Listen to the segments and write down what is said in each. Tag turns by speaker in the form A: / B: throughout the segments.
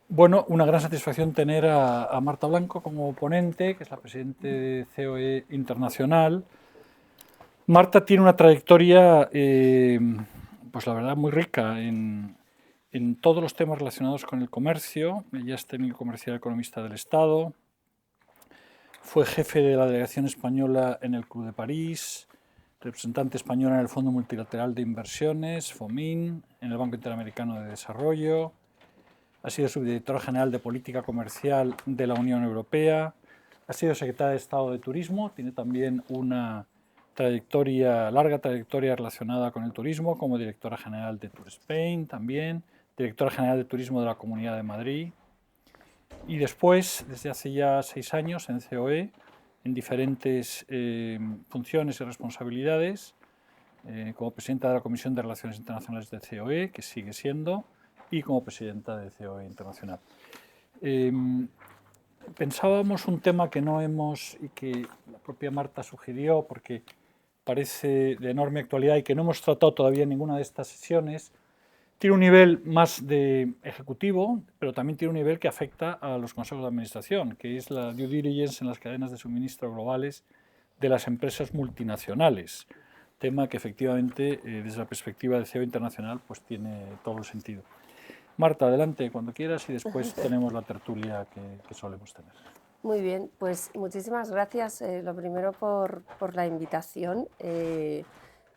A: Bueno, una gran satisfacción tener a Marta Blanco como ponente, que es la presidenta de COE Internacional. Marta tiene una trayectoria, pues la verdad, muy rica en todos los temas relacionados con el comercio. Ella es técnico comercial economista del Estado, fue jefe de la delegación española en el Club de París, representante española en el Fondo Multilateral de Inversiones, FOMIN, en el Banco Interamericano de Desarrollo. Ha sido subdirectora general de Política Comercial de la Unión Europea, ha sido secretaria de Estado de Turismo, tiene también una larga trayectoria relacionada con el turismo, como directora general de Tour Spain también, directora general de Turismo de la Comunidad de Madrid, y después, desde hace ya 6 años, en COE, en diferentes funciones y responsabilidades, como presidenta de la Comisión de Relaciones Internacionales de COE, que sigue siendo, y como presidenta de COE Internacional. Pensábamos un tema que no hemos, y que la propia Marta sugirió, porque parece de enorme actualidad y que no hemos tratado todavía en ninguna de estas sesiones. Tiene un nivel más de ejecutivo, pero también tiene un nivel que afecta a los consejos de administración, que es la due diligence en las cadenas de suministro globales de las empresas multinacionales. Tema que efectivamente, desde la perspectiva del CEO internacional, pues tiene todo el sentido. Marta, adelante cuando quieras y después tenemos la tertulia que solemos tener.
B: Muy bien, pues muchísimas gracias, lo primero por la invitación.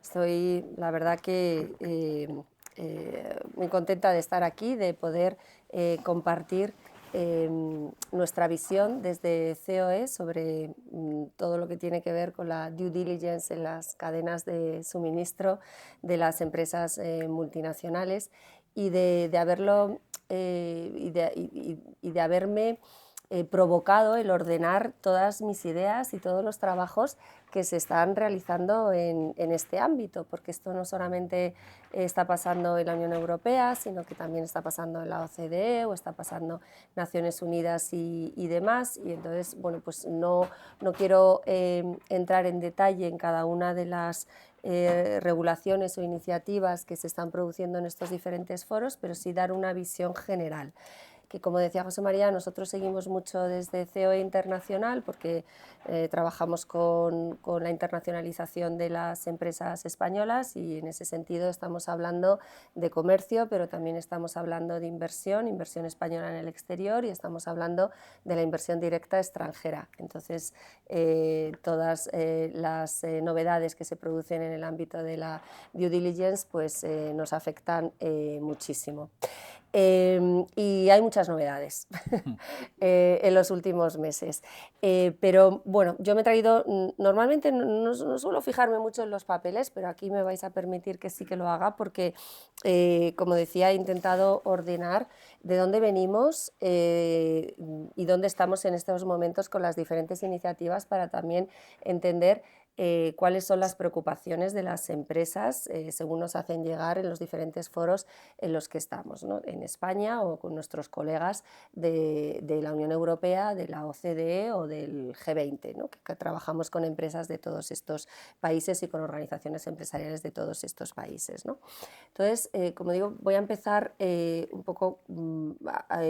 B: Estoy, la verdad que muy contenta de estar aquí, de poder compartir nuestra visión desde COE sobre todo lo que tiene que ver con la due diligence en las cadenas de suministro de las empresas multinacionales y de haberlo y de haberme provocado el ordenar todas mis ideas y todos los trabajos que se están realizando en este ámbito, porque esto no solamente está pasando en la Unión Europea, sino que también está pasando en la OCDE o está pasando en Naciones Unidas y demás. Y entonces, bueno, pues no quiero entrar en detalle en cada una de las regulaciones o iniciativas que se están produciendo en estos diferentes foros, pero sí dar una visión general. Que, como decía José María, nosotros seguimos mucho desde COE Internacional porque trabajamos con la internacionalización de las empresas españolas y en ese sentido estamos hablando de comercio, pero también estamos hablando de inversión española en el exterior y estamos hablando de la inversión directa extranjera. Entonces, todas las novedades que se producen en el ámbito de la due diligence pues, nos afectan muchísimo. Y hay muchas novedades en los últimos meses. Pero bueno, yo me he traído, normalmente no suelo fijarme mucho en los papeles, pero aquí me vais a permitir que sí que lo haga porque, como decía, he intentado ordenar de dónde venimos y dónde estamos en estos momentos con las diferentes iniciativas para también entender cuáles son las preocupaciones de las empresas según nos hacen llegar en los diferentes foros en los que estamos, ¿no? En España o con nuestros colegas de la Unión Europea, de la OCDE o del G20, ¿no? que trabajamos con empresas de todos estos países y con organizaciones empresariales de todos estos países, ¿no? Entonces, como digo, voy a empezar un poco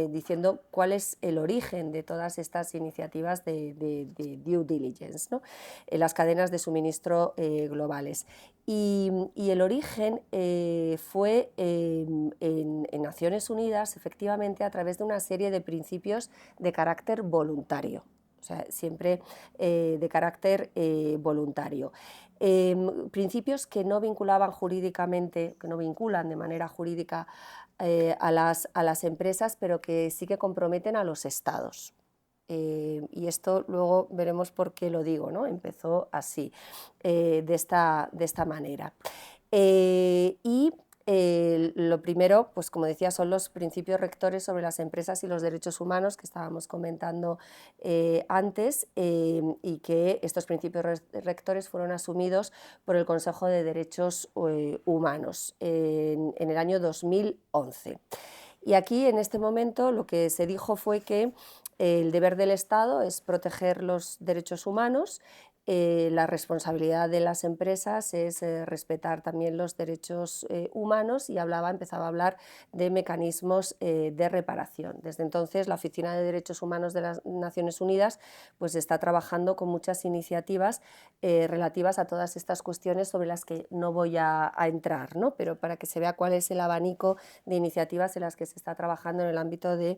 B: diciendo cuál es el origen de todas estas iniciativas de due diligence, ¿no? En las cadenas de suministro globales. Y el origen fue en Naciones Unidas, efectivamente, a través de una serie de principios de carácter voluntario. O sea, siempre de carácter voluntario. Principios que no vinculaban jurídicamente, que no vinculan de manera jurídica a las empresas, pero que sí que comprometen a los estados. Y esto luego veremos por qué lo digo, ¿no? Empezó así, de esta manera. Lo primero, pues como decía, son los principios rectores sobre las empresas y los derechos humanos que estábamos comentando antes y que estos principios rectores fueron asumidos por el Consejo de Derechos Humanos en el año 2011. Y aquí, en este momento, lo que se dijo fue que el deber del Estado es proteger los derechos humanos la responsabilidad de las empresas es respetar también los derechos humanos y empezaba a hablar de mecanismos de reparación. Desde entonces, la Oficina de Derechos Humanos de las Naciones Unidas pues, está trabajando con muchas iniciativas relativas a todas estas cuestiones sobre las que no voy a entrar, ¿no? Pero para que se vea cuál es el abanico de iniciativas en las que se está trabajando en el ámbito de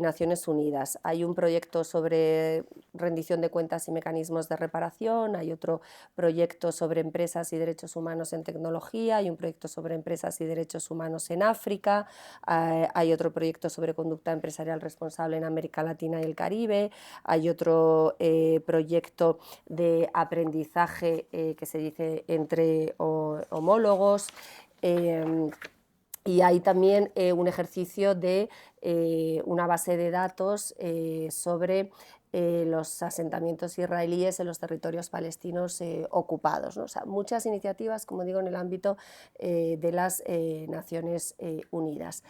B: Naciones Unidas. Hay un proyecto sobre rendición de cuentas y mecanismos de reparación, hay otro proyecto sobre empresas y derechos humanos en tecnología, hay un proyecto sobre empresas y derechos humanos en África, hay otro proyecto sobre conducta empresarial responsable en América Latina y el Caribe, hay otro proyecto de aprendizaje que se dice entre homólogos, y hay también un ejercicio de una base de datos sobre los asentamientos israelíes en los territorios palestinos ocupados, ¿no? O sea, muchas iniciativas, como digo, en el ámbito de las Naciones Unidas.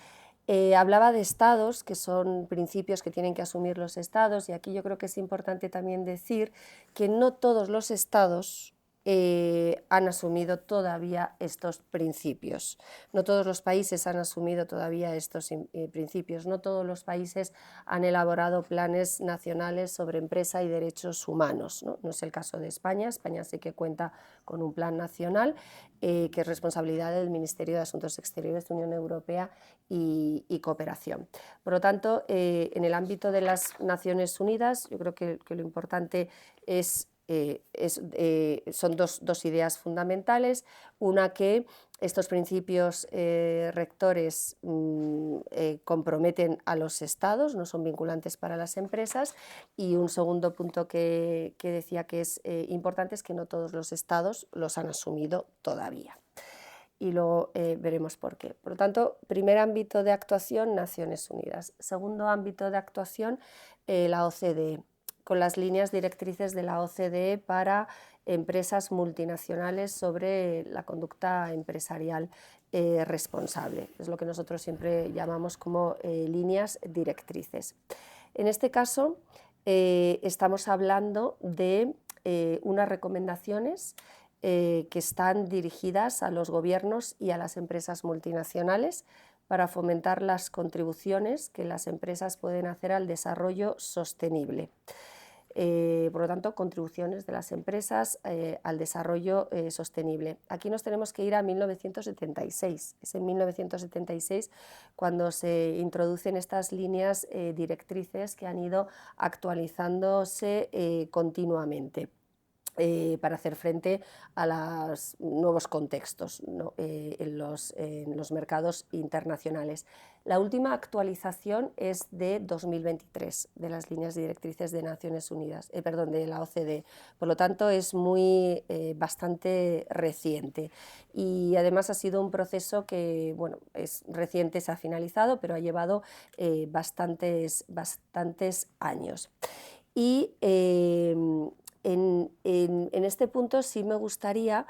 B: Hablaba de estados, que son principios que tienen que asumir los estados, y aquí yo creo que es importante también decir que no todos los estados han asumido todavía estos principios. No todos los países han asumido todavía estos principios, no todos los países han elaborado planes nacionales sobre empresa y derechos humanos, ¿no? No es el caso de España. España sí que cuenta con un plan nacional que es responsabilidad del Ministerio de Asuntos Exteriores de Unión Europea y cooperación. Por lo tanto, en el ámbito de las Naciones Unidas, yo creo que lo importante son dos ideas fundamentales. Una, que estos principios rectores comprometen a los estados, no son vinculantes para las empresas, y un segundo punto que decía que es importante es que no todos los estados los han asumido todavía. Y luego veremos por qué. Por lo tanto, primer ámbito de actuación, Naciones Unidas. Segundo ámbito de actuación, la OCDE, con las líneas directrices de la OCDE para empresas multinacionales sobre la conducta empresarial responsable. Es lo que nosotros siempre llamamos como líneas directrices. En este caso, estamos hablando de unas recomendaciones que están dirigidas a los gobiernos y a las empresas multinacionales para fomentar las contribuciones que las empresas pueden hacer al desarrollo sostenible. Por lo tanto, contribuciones de las empresas al desarrollo sostenible. Aquí nos tenemos que ir a 1976. Es en 1976 cuando se introducen estas líneas directrices que han ido actualizándose continuamente. Para hacer frente a los nuevos contextos, ¿no? en los mercados internacionales. La última actualización es de 2023, de las líneas directrices de Naciones Unidas, de la OCDE. Por lo tanto, es bastante reciente. Y además ha sido un proceso que, bueno, es reciente, se ha finalizado, pero ha llevado bastantes años. Y en este punto sí me gustaría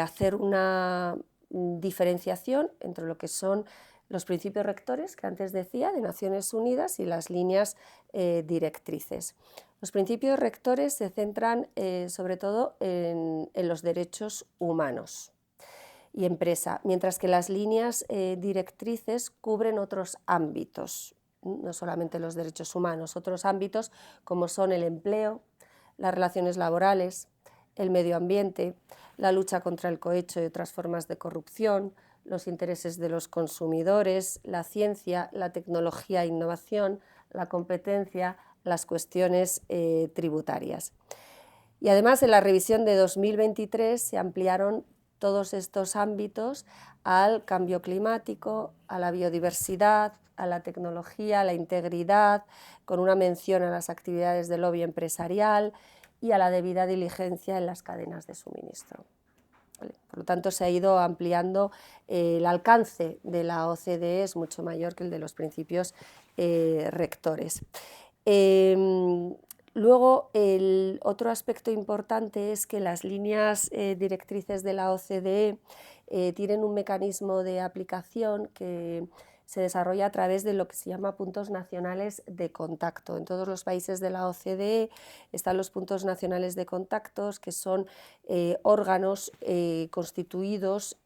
B: hacer una diferenciación entre lo que son los principios rectores, que antes decía, de Naciones Unidas, y las líneas directrices. Los principios rectores se centran sobre todo en los derechos humanos y empresa, mientras que las líneas directrices cubren otros ámbitos, no solamente los derechos humanos, otros ámbitos como son el empleo, las relaciones laborales, el medio ambiente, la lucha contra el cohecho y otras formas de corrupción, los intereses de los consumidores, la ciencia, la tecnología e innovación, la competencia, las cuestiones tributarias. Y además, en la revisión de 2023 se ampliaron todos estos ámbitos al cambio climático, a la biodiversidad, a la tecnología, a la integridad, con una mención a las actividades de lobby empresarial y a la debida diligencia en las cadenas de suministro. ¿Vale? Por lo tanto, se ha ido ampliando el alcance de la OCDE, es mucho mayor que el de los principios rectores. Luego, el otro aspecto importante es que las líneas directrices de la OCDE tienen un mecanismo de aplicación que se desarrolla a través de lo que se llama puntos nacionales de contacto. En todos los países de la OCDE están los puntos nacionales de contactos, que son órganos constituidos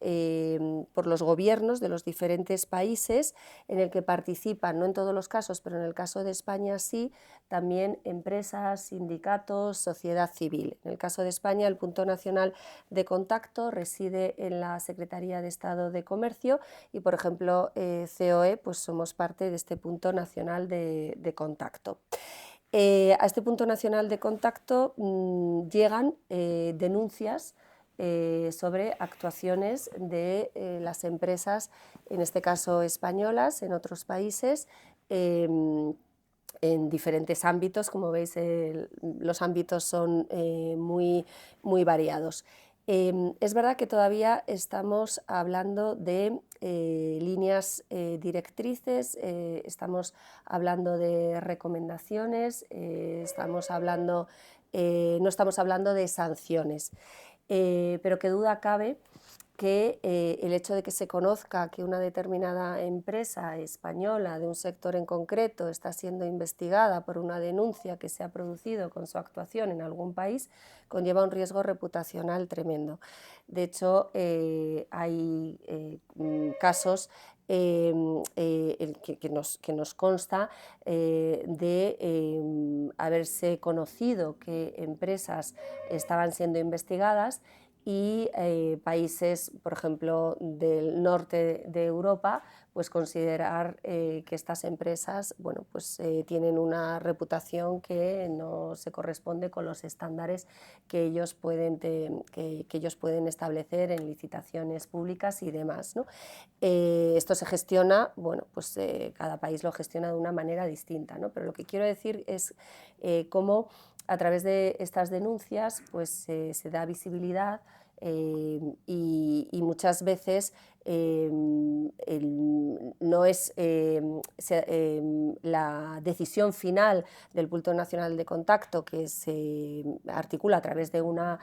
B: por los gobiernos de los diferentes países, en el que participan, no en todos los casos, pero en el caso de España sí, también empresas, sindicatos, sociedad civil. En el caso de España, el punto nacional de contacto reside en la Secretaría de Estado de Comercio y, por ejemplo, COE, pues somos parte de este punto nacional de contacto. A este punto nacional de contacto llegan denuncias sobre actuaciones de las empresas, en este caso españolas, en otros países, en diferentes ámbitos. Como veis, los ámbitos son muy variados. Es verdad que todavía estamos hablando de líneas directrices, estamos hablando de recomendaciones, no estamos hablando de sanciones, pero qué duda cabe que el hecho de que se conozca que una determinada empresa española de un sector en concreto está siendo investigada por una denuncia que se ha producido con su actuación en algún país conlleva un riesgo reputacional tremendo. De hecho, hay casos que nos consta de haberse conocido que empresas estaban siendo investigadas y países, por ejemplo, del norte de Europa, pues considerar que estas empresas, bueno, pues, tienen una reputación que no se corresponde con los estándares que ellos pueden establecer en licitaciones públicas y demás, ¿no? Esto se gestiona, bueno, pues cada país lo gestiona de una manera distinta, ¿no? Pero lo que quiero decir es cómo a través de estas denuncias pues, se da visibilidad y muchas veces no es la decisión final del punto nacional de contacto, que se articula a través de una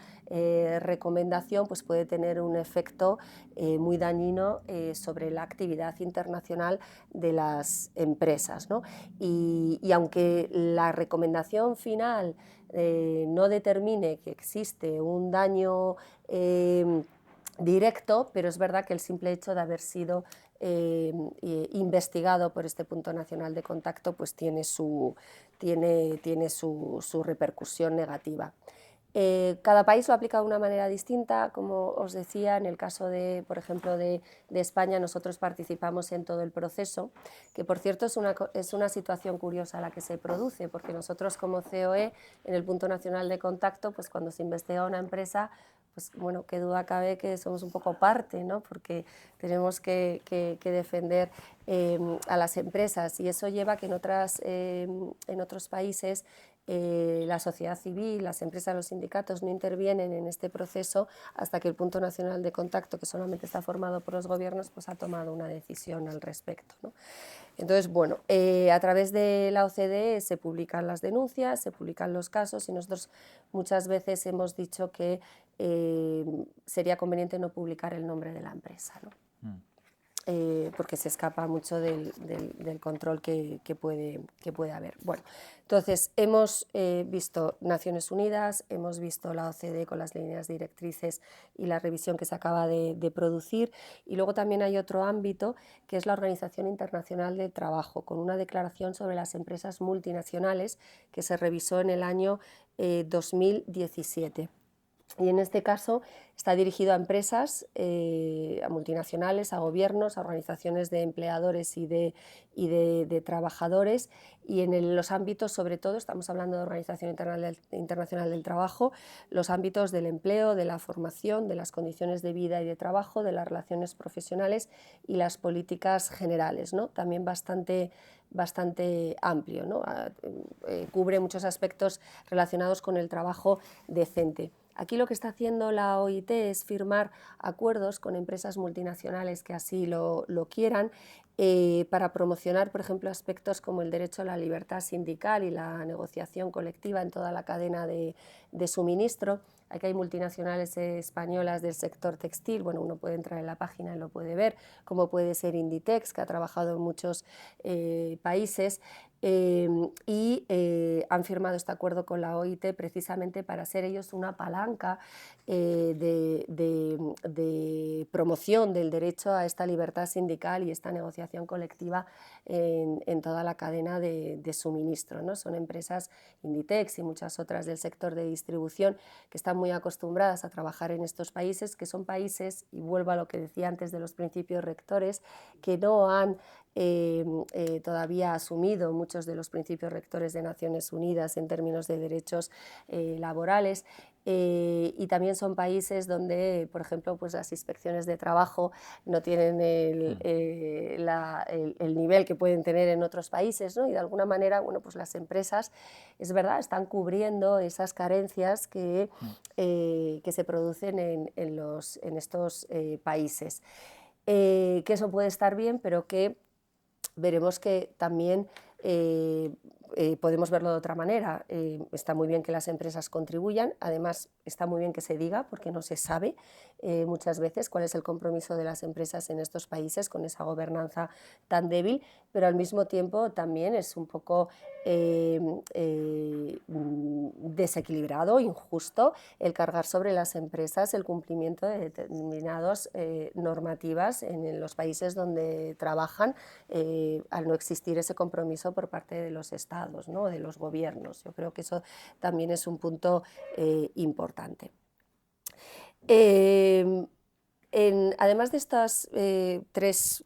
B: recomendación, pues puede tener un efecto muy dañino sobre la actividad internacional de las empresas, ¿no? Y aunque la recomendación final no determine que existe un daño directo, pero es verdad que el simple hecho de haber sido investigado por este punto nacional de contacto pues tiene su repercusión negativa. Cada país lo aplica de una manera distinta, como os decía. En el caso de, por ejemplo, de España, nosotros participamos en todo el proceso, que por cierto es una situación curiosa la que se produce, porque nosotros como COE, en el punto nacional de contacto, pues cuando se investiga una empresa, pues bueno, qué duda cabe que somos un poco parte, ¿no? Porque tenemos que defender a las empresas, y eso lleva a que en otros países la sociedad civil, las empresas, los sindicatos no intervienen en este proceso hasta que el punto nacional de contacto, que solamente está formado por los gobiernos, pues ha tomado una decisión al respecto, ¿no? Entonces, bueno, a través de la OCDE se publican las denuncias, se publican los casos, y nosotros muchas veces hemos dicho que sería conveniente no publicar el nombre de la empresa, ¿no? Porque se escapa mucho del control que puede haber. Bueno, entonces hemos visto Naciones Unidas, hemos visto la OCDE con las líneas directrices y la revisión que se acaba de producir, y luego también hay otro ámbito que es la Organización Internacional del Trabajo, con una declaración sobre las empresas multinacionales que se revisó en el año 2017. Y en este caso está dirigido a empresas, a multinacionales, a gobiernos, a organizaciones de empleadores y de trabajadores, y en los ámbitos, sobre todo, estamos hablando de Organización Internacional del Trabajo, los ámbitos del empleo, de la formación, de las condiciones de vida y de trabajo, de las relaciones profesionales y las políticas generales, ¿no? También bastante amplio, ¿no? Cubre muchos aspectos relacionados con el trabajo decente. Aquí lo que está haciendo la OIT es firmar acuerdos con empresas multinacionales que así lo quieran, para promocionar, por ejemplo, aspectos como el derecho a la libertad sindical y la negociación colectiva en toda la cadena de suministro, Aquí hay multinacionales españolas del sector textil, bueno, uno puede entrar en la página y lo puede ver, como puede ser Inditex, que ha trabajado en muchos países, y han firmado este acuerdo con la OIT precisamente para ser ellos una palanca de promoción del derecho a esta libertad sindical y esta negociación colectiva en toda la cadena de suministro, ¿no? Son empresas, Inditex y muchas otras del sector de distribución, que están muy acostumbradas a trabajar en estos países, que son países, y vuelvo a lo que decía antes de los principios rectores, que no han todavía asumido muchos de los principios rectores de Naciones Unidas en términos de derechos laborales, y también son países donde, por ejemplo, pues las inspecciones de trabajo no tienen el nivel que pueden tener en otros países, ¿no? Y de alguna manera, bueno, pues las empresas, es verdad, están cubriendo esas carencias que se producen en estos países. Que eso puede estar bien, pero que veremos que también podemos verlo de otra manera. Está muy bien que las empresas contribuyan, además está muy bien que se diga, porque no se sabe muchas veces cuál es el compromiso de las empresas en estos países con esa gobernanza tan débil, pero al mismo tiempo también es un poco desequilibrado, injusto, el cargar sobre las empresas el cumplimiento de determinadas normativas en los países donde trabajan, al no existir ese compromiso por parte de los estados, ¿no? De los gobiernos. Yo creo que eso también es un punto importante. Además de estas tres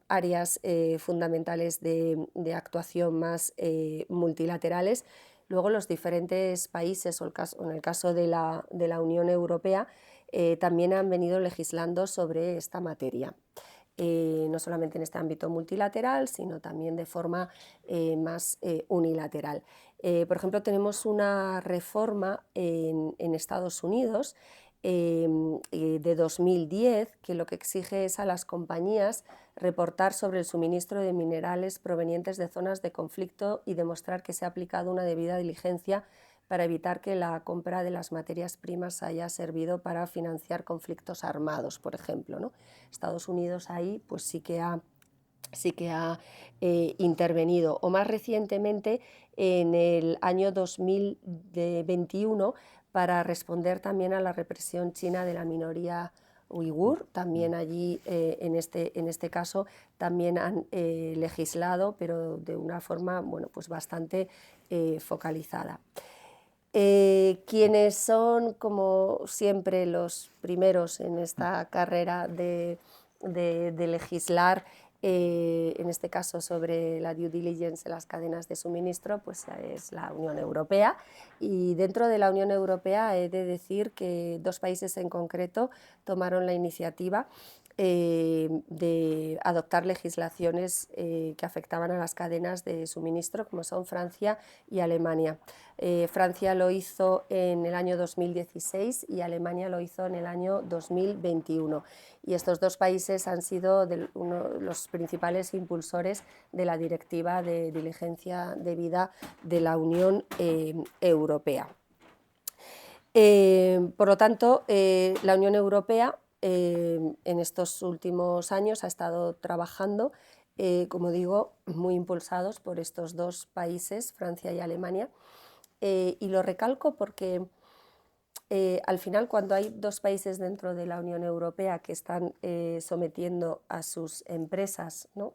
B: áreas fundamentales de actuación más multilaterales, luego los diferentes países, o en el caso de la Unión Europea, también han venido legislando sobre esta materia. No solamente en este ámbito multilateral, sino también de forma más unilateral. Por ejemplo, tenemos una reforma en Estados Unidos de 2010, que lo que exige es a las compañías reportar sobre el suministro de minerales provenientes de zonas de conflicto y demostrar que se ha aplicado una debida diligencia para evitar que la compra de las materias primas haya servido para financiar conflictos armados, por ejemplo, ¿no? Estados Unidos ahí pues sí que ha intervenido, o más recientemente en el año 2021 para responder también a la represión china de la minoría uigur. También allí, en este caso, también han legislado, pero de una forma, bueno, pues bastante focalizada. Quienes son, como siempre, los primeros en esta carrera de legislar, en este caso sobre la due diligence en las cadenas de suministro, pues es la Unión Europea. Y dentro de la Unión Europea he de decir que dos países en concreto tomaron la iniciativa de adoptar legislaciones que afectaban a las cadenas de suministro, como son Francia y Alemania. Francia lo hizo en el año 2016 y Alemania lo hizo en el año 2021. Y estos dos países han sido los principales impulsores de la Directiva de Diligencia Debida de la Unión Europea. Por lo tanto, la Unión Europea en estos últimos años ha estado trabajando, como digo, muy impulsados por estos dos países, Francia y Alemania, y lo recalco porque al final, cuando hay dos países dentro de la Unión Europea que están sometiendo a sus empresas, ¿no?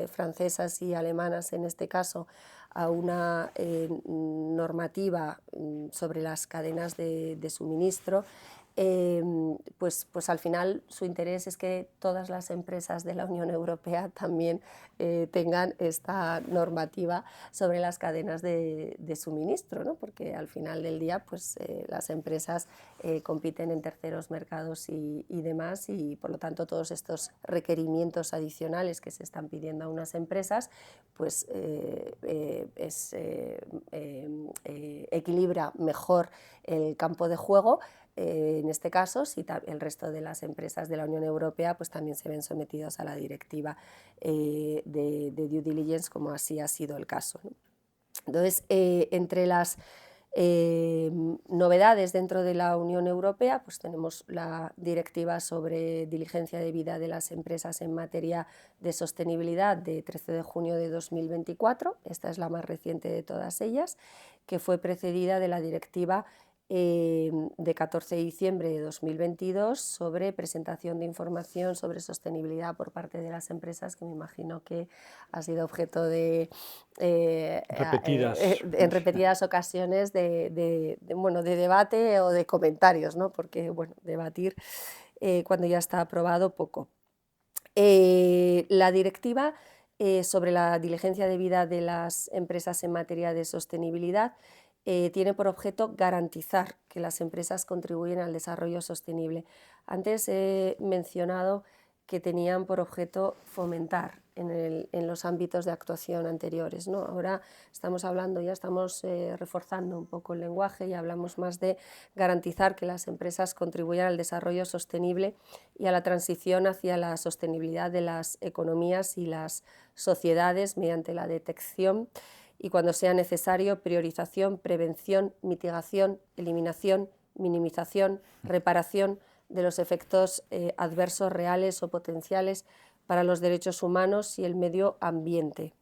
B: Francesas y alemanas en este caso, a una normativa sobre las cadenas de suministro, pues al final su interés es que todas las empresas de la Unión Europea también tengan esta normativa sobre las cadenas de suministro, ¿no? Porque al final del día pues, las empresas compiten en terceros mercados y demás, y por lo tanto todos estos requerimientos adicionales que se están pidiendo a unas empresas pues equilibra mejor el campo de juego. En este caso, si el resto de las empresas de la Unión Europea pues también se ven sometidos a la directiva de due diligence, como así ha sido el caso, ¿no? Entonces, entre las Novedades dentro de la Unión Europea, pues tenemos la Directiva sobre diligencia debida de las empresas en materia de sostenibilidad de 13 de junio de 2024, esta es la más reciente de todas ellas, que fue precedida de la Directiva de 14 de diciembre de 2022 sobre presentación de información sobre sostenibilidad por parte de las empresas, que me imagino que ha sido objeto de en repetidas ocasiones bueno, de debate o de comentarios, ¿no? Porque bueno, debatir cuando ya está aprobado poco. La directiva sobre la diligencia debida de las empresas en materia de sostenibilidad tiene por objeto garantizar que las empresas contribuyen al desarrollo sostenible. Antes he mencionado que tenían por objeto fomentar en los ámbitos de actuación anteriores, ¿no? Ahora estamos hablando, ya estamos reforzando un poco el lenguaje y hablamos más de garantizar que las empresas contribuyan al desarrollo sostenible y a la transición hacia la sostenibilidad de las economías y las sociedades mediante la detección y, cuando sea necesario, priorización, prevención, mitigación, eliminación, minimización, reparación de los efectos adversos reales o potenciales para los derechos humanos y el medio ambiente.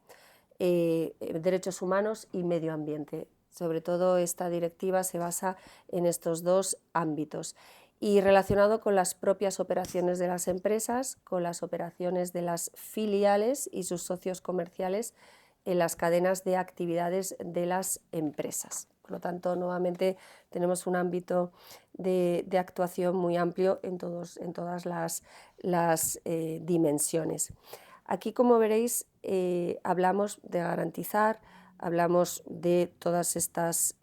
B: Derechos humanos y medio ambiente. Sobre todo esta directiva se basa en estos dos ámbitos. Y relacionado con las propias operaciones de las empresas, con las operaciones de las filiales y sus socios comerciales en las cadenas de actividades de las empresas. Por lo tanto, nuevamente tenemos un ámbito de actuación muy amplio en todas las dimensiones. Aquí, como veréis, hablamos de garantizar, hablamos de todas estas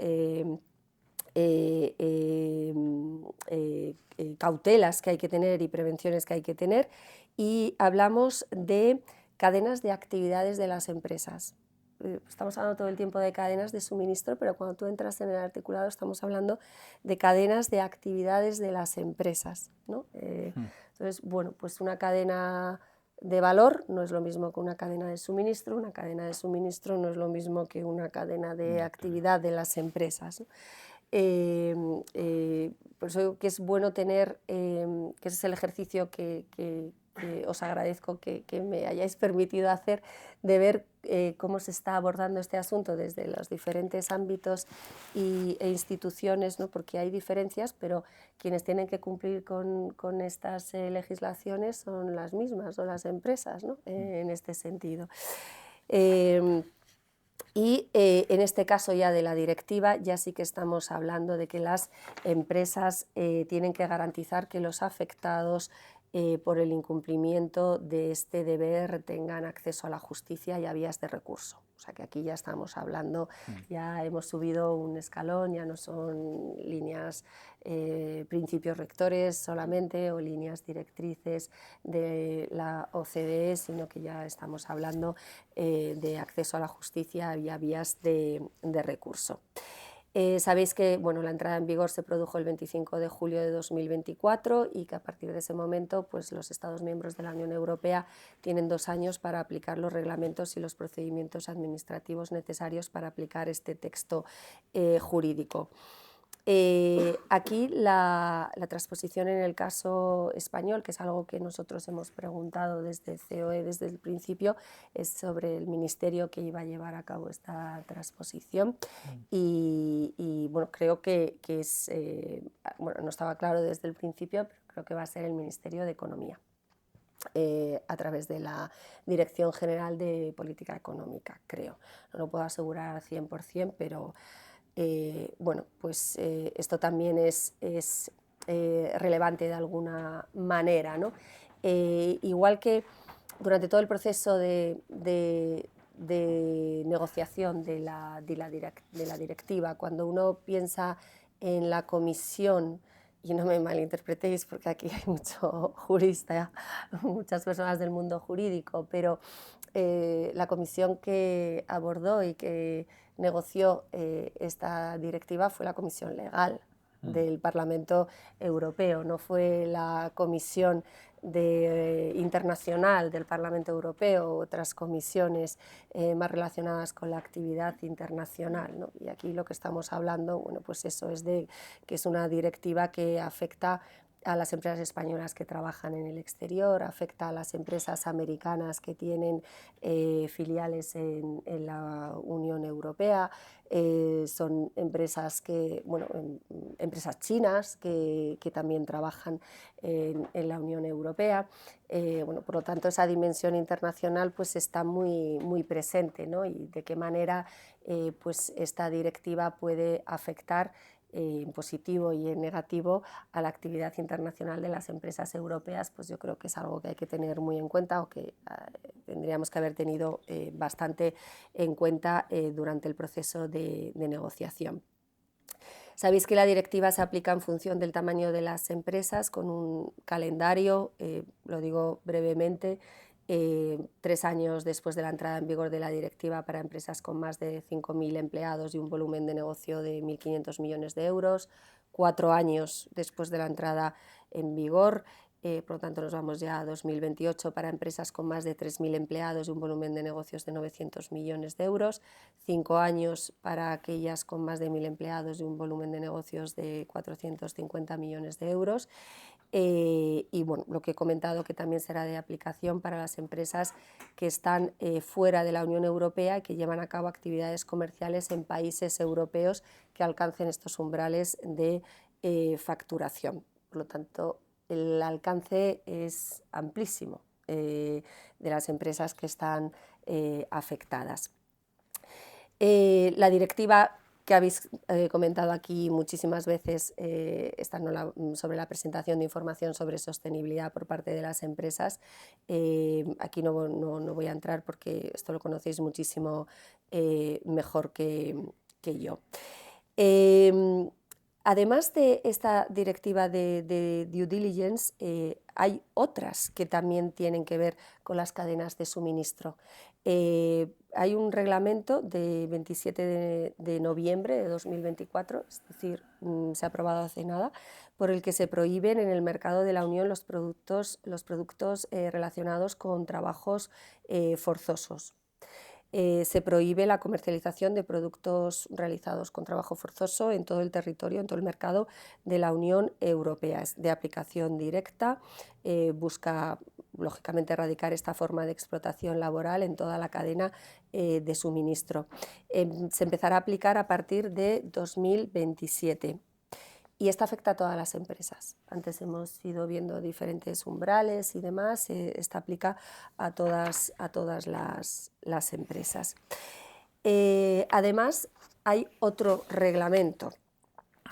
B: cautelas que hay que tener y prevenciones que hay que tener, y hablamos de cadenas de actividades de las empresas. Estamos hablando todo el tiempo de cadenas de suministro, pero cuando tú entras en el articulado estamos hablando de cadenas de actividades de las empresas, ¿no? Entonces, bueno, pues una cadena de valor no es lo mismo que una cadena de suministro no es lo mismo que una cadena de actividad de las empresas, ¿no? Por eso que es bueno tener, que ese es el ejercicio que os agradezco que me hayáis permitido hacer, de ver cómo se está abordando este asunto desde los diferentes ámbitos e instituciones, ¿no? Porque hay diferencias, pero quienes tienen que cumplir con estas legislaciones son las mismas, son las empresas, ¿no? En este sentido. Y en este caso ya de la directiva, ya sí que estamos hablando de que las empresas tienen que garantizar que los afectados por el incumplimiento de este deber tengan acceso a la justicia y a vías de recurso. O sea que aquí ya estamos hablando, ya hemos subido un escalón, ya no son líneas, principios rectores solamente o líneas directrices de la OCDE, sino que ya estamos hablando de acceso a la justicia y a vías de recurso. Sabéis que, bueno, la entrada en vigor se produjo el 25 de julio de 2024 y que a partir de ese momento, pues, los Estados miembros de la Unión Europea tienen 2 años para aplicar los reglamentos y los procedimientos administrativos necesarios para aplicar este texto jurídico. Aquí la transposición en el caso español, que es algo que nosotros hemos preguntado desde COE desde el principio, es sobre el ministerio que iba a llevar a cabo esta transposición y bueno, creo que es, bueno, no estaba claro desde el principio, pero creo que va a ser el Ministerio de Economía. A través de la Dirección General de Política Económica, creo. No lo puedo asegurar al 100%, pero bueno, pues esto también es relevante de alguna manera, ¿no? Igual que durante todo el proceso de negociación de la directiva, cuando uno piensa en la comisión, y no me malinterpretéis porque aquí hay mucho jurista, muchas personas del mundo jurídico, pero la comisión que abordó y que negoció esta directiva fue la Comisión Legal, del Parlamento Europeo, no fue la Comisión Internacional del Parlamento Europeo u otras comisiones más relacionadas con la actividad internacional, ¿no? Y aquí lo que estamos hablando, bueno, pues eso es de que es una directiva que afecta a las empresas españolas que trabajan en el exterior, afecta a las empresas americanas que tienen filiales en la Unión Europea, son empresas empresas chinas que también trabajan en la Unión Europea. Bueno, por lo tanto, esa dimensión internacional pues está muy presente, ¿no? Y de qué manera pues esta directiva puede afectar en positivo y en negativo a la actividad internacional de las empresas europeas, pues yo creo que es algo que hay que tener muy en cuenta o que tendríamos que haber tenido bastante en cuenta durante el proceso de negociación. Sabéis que la directiva se aplica en función del tamaño de las empresas con un calendario, lo digo brevemente, 3 años después de la entrada en vigor de la directiva para empresas con más de 5.000 empleados y un volumen de negocio de 1.500 millones de euros, 4 años después de la entrada en vigor, por lo tanto nos vamos ya a 2028 para empresas con más de 3.000 empleados y un volumen de negocios de 900 millones de euros, 5 años para aquellas con más de 1.000 empleados y un volumen de negocios de 450 millones de euros. Y bueno, lo que he comentado que también será de aplicación para las empresas que están fuera de la Unión Europea y que llevan a cabo actividades comerciales en países europeos que alcancen estos umbrales de facturación. Por lo tanto, el alcance es amplísimo de las empresas que están afectadas. La directiva que habéis comentado aquí muchísimas veces, esta sobre la presentación de información sobre sostenibilidad por parte de las empresas. Aquí no voy a entrar porque esto lo conocéis muchísimo mejor que yo. Además de esta directiva de due diligence, hay otras que también tienen que ver con las cadenas de suministro. Hay un reglamento de 27 de noviembre de 2024, es decir, se ha aprobado hace nada, por el que se prohíben en el mercado de la Unión los productos relacionados con trabajos forzosos. Se prohíbe la comercialización de productos realizados con trabajo forzoso en todo el territorio, en todo el mercado de la Unión Europea. Es de aplicación directa, busca lógicamente erradicar esta forma de explotación laboral en toda la cadena de suministro. Se empezará a aplicar a partir de 2027. Y esto afecta a todas las empresas. Antes hemos ido viendo diferentes umbrales y demás, esta aplica a todas las empresas. Además, hay otro reglamento,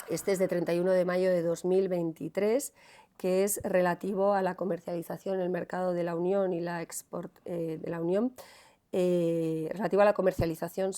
B: este es de 31 de mayo de 2023, que es relativo a la comercialización en el mercado de la Unión y la relativo a la comercialización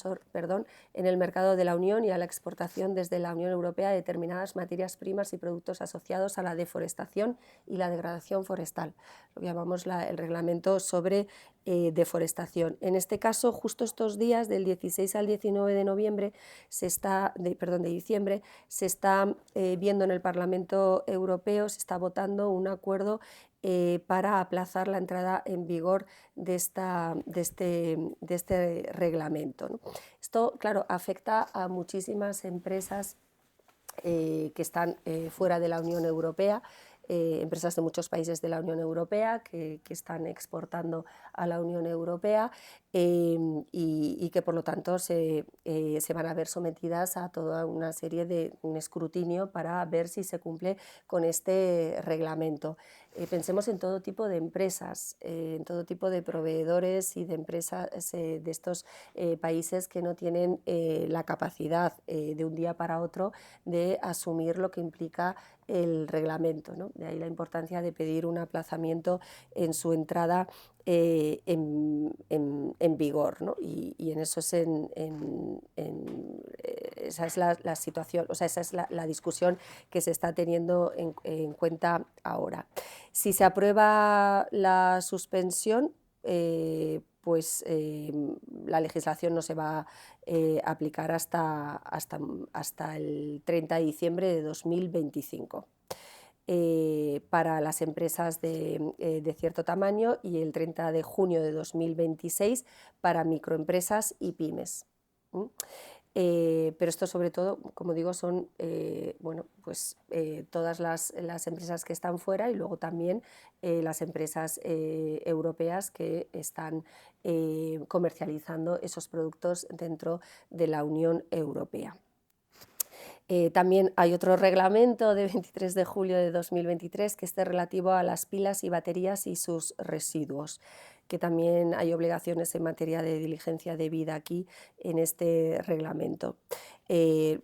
B: en el mercado de la Unión y a la exportación desde la Unión Europea de determinadas materias primas y productos asociados a la deforestación y la degradación forestal, lo que llamamos el reglamento sobre deforestación. En este caso, justo estos días, del 16 al 19 de noviembre, de diciembre, se está viendo en el Parlamento Europeo, se está votando un acuerdo para aplazar la entrada en vigor de este reglamento, ¿no? Esto, claro, afecta a muchísimas empresas que están fuera de la Unión Europea, empresas de muchos países de la Unión Europea que están exportando a la Unión Europea y que por lo tanto se van a ver sometidas a toda una serie de un escrutinio para ver si se cumple con este reglamento. Pensemos en todo tipo de empresas, en todo tipo de proveedores y de empresas de estos países que no tienen la capacidad de un día para otro de asumir lo que implica el reglamento, ¿no? De ahí la importancia de pedir un aplazamiento en su entrada en vigor, ¿no? Y en eso esa es la situación, o sea, esa es la discusión que se está teniendo en cuenta ahora. Si se aprueba la suspensión, pues la legislación no se va a aplicar hasta el 30 de diciembre de 2025. Para las empresas de cierto tamaño y el 30 de junio de 2026 para microempresas y pymes. Pero esto sobre todo, como digo, son bueno, pues, todas las empresas que están fuera y luego también las empresas europeas que están comercializando esos productos dentro de la Unión Europea. También hay otro reglamento de 23 de julio de 2023 que es relativo a las pilas y baterías y sus residuos, que también hay obligaciones en materia de diligencia debida aquí en este reglamento,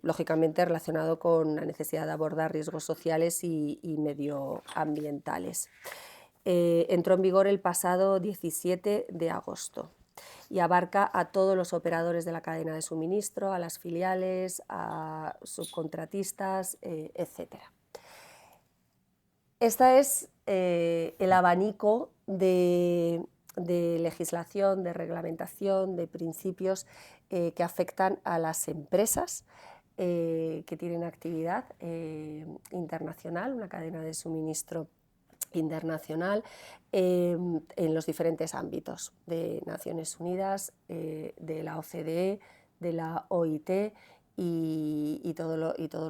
B: lógicamente relacionado con la necesidad de abordar riesgos sociales y medioambientales. Entró en vigor el pasado 17 de agosto. Y abarca a todos los operadores de la cadena de suministro, a las filiales, a subcontratistas, etc. Este es el abanico de legislación, de reglamentación, de principios que afectan a las empresas que tienen actividad internacional, una cadena de suministro internacional en los diferentes ámbitos de Naciones Unidas, de la OCDE, de la OIT y todos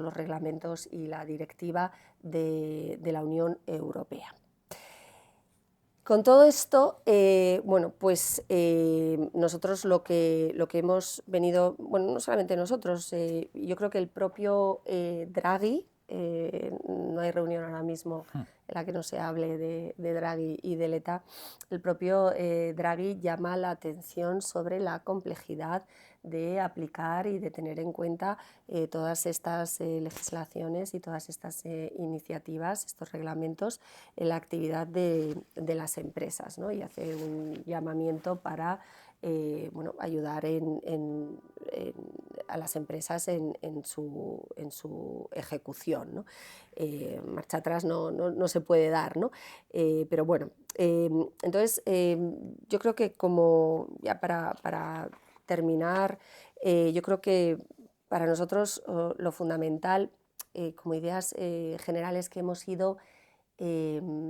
B: los reglamentos y la directiva de la Unión Europea. Con todo esto, bueno, pues nosotros lo que hemos venido, bueno, no solamente nosotros, yo creo que el propio Draghi, no hay reunión ahora mismo en la que no se hable de Draghi y de Letta, el propio Draghi llama la atención sobre la complejidad de aplicar y de tener en cuenta todas estas legislaciones y todas estas iniciativas, estos reglamentos en la actividad de las empresas, ¿no? Y hace un llamamiento para bueno, ayudar a las empresas en su ejecución, ¿no? Marcha atrás no se puede dar, ¿no? Pero bueno, entonces yo creo que como ya para terminar, yo creo que para nosotros lo fundamental, como ideas generales que hemos ido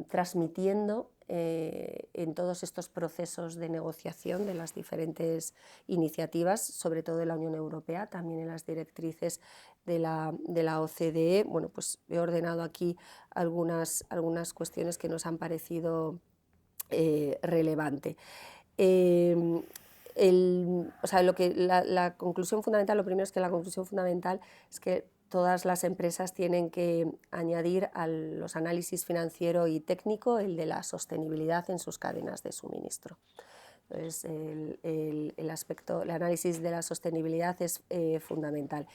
B: transmitiendo en todos estos procesos de negociación de las diferentes iniciativas, sobre todo de la Unión Europea, también en las directrices de la OCDE. Bueno, pues he ordenado aquí algunas cuestiones que nos han parecido relevantes. La conclusión fundamental, lo primero es que la conclusión fundamental es que todas las empresas tienen que añadir a los análisis financiero y técnico el de la sostenibilidad en sus cadenas de suministro. Entonces, el análisis de la sostenibilidad es fundamental.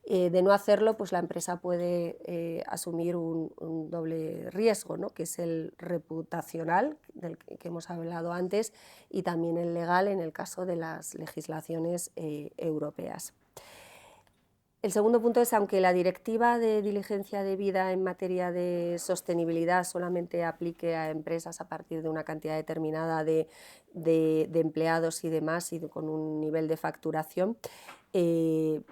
B: De no hacerlo, pues la empresa puede asumir un doble riesgo, ¿no? Que es el reputacional, del que hemos hablado antes, y también el legal en el caso de las legislaciones europeas. El segundo punto es, aunque la directiva de diligencia debida en materia de sostenibilidad solamente aplique a empresas a partir de una cantidad determinada de empleados y demás, y con un nivel de facturación,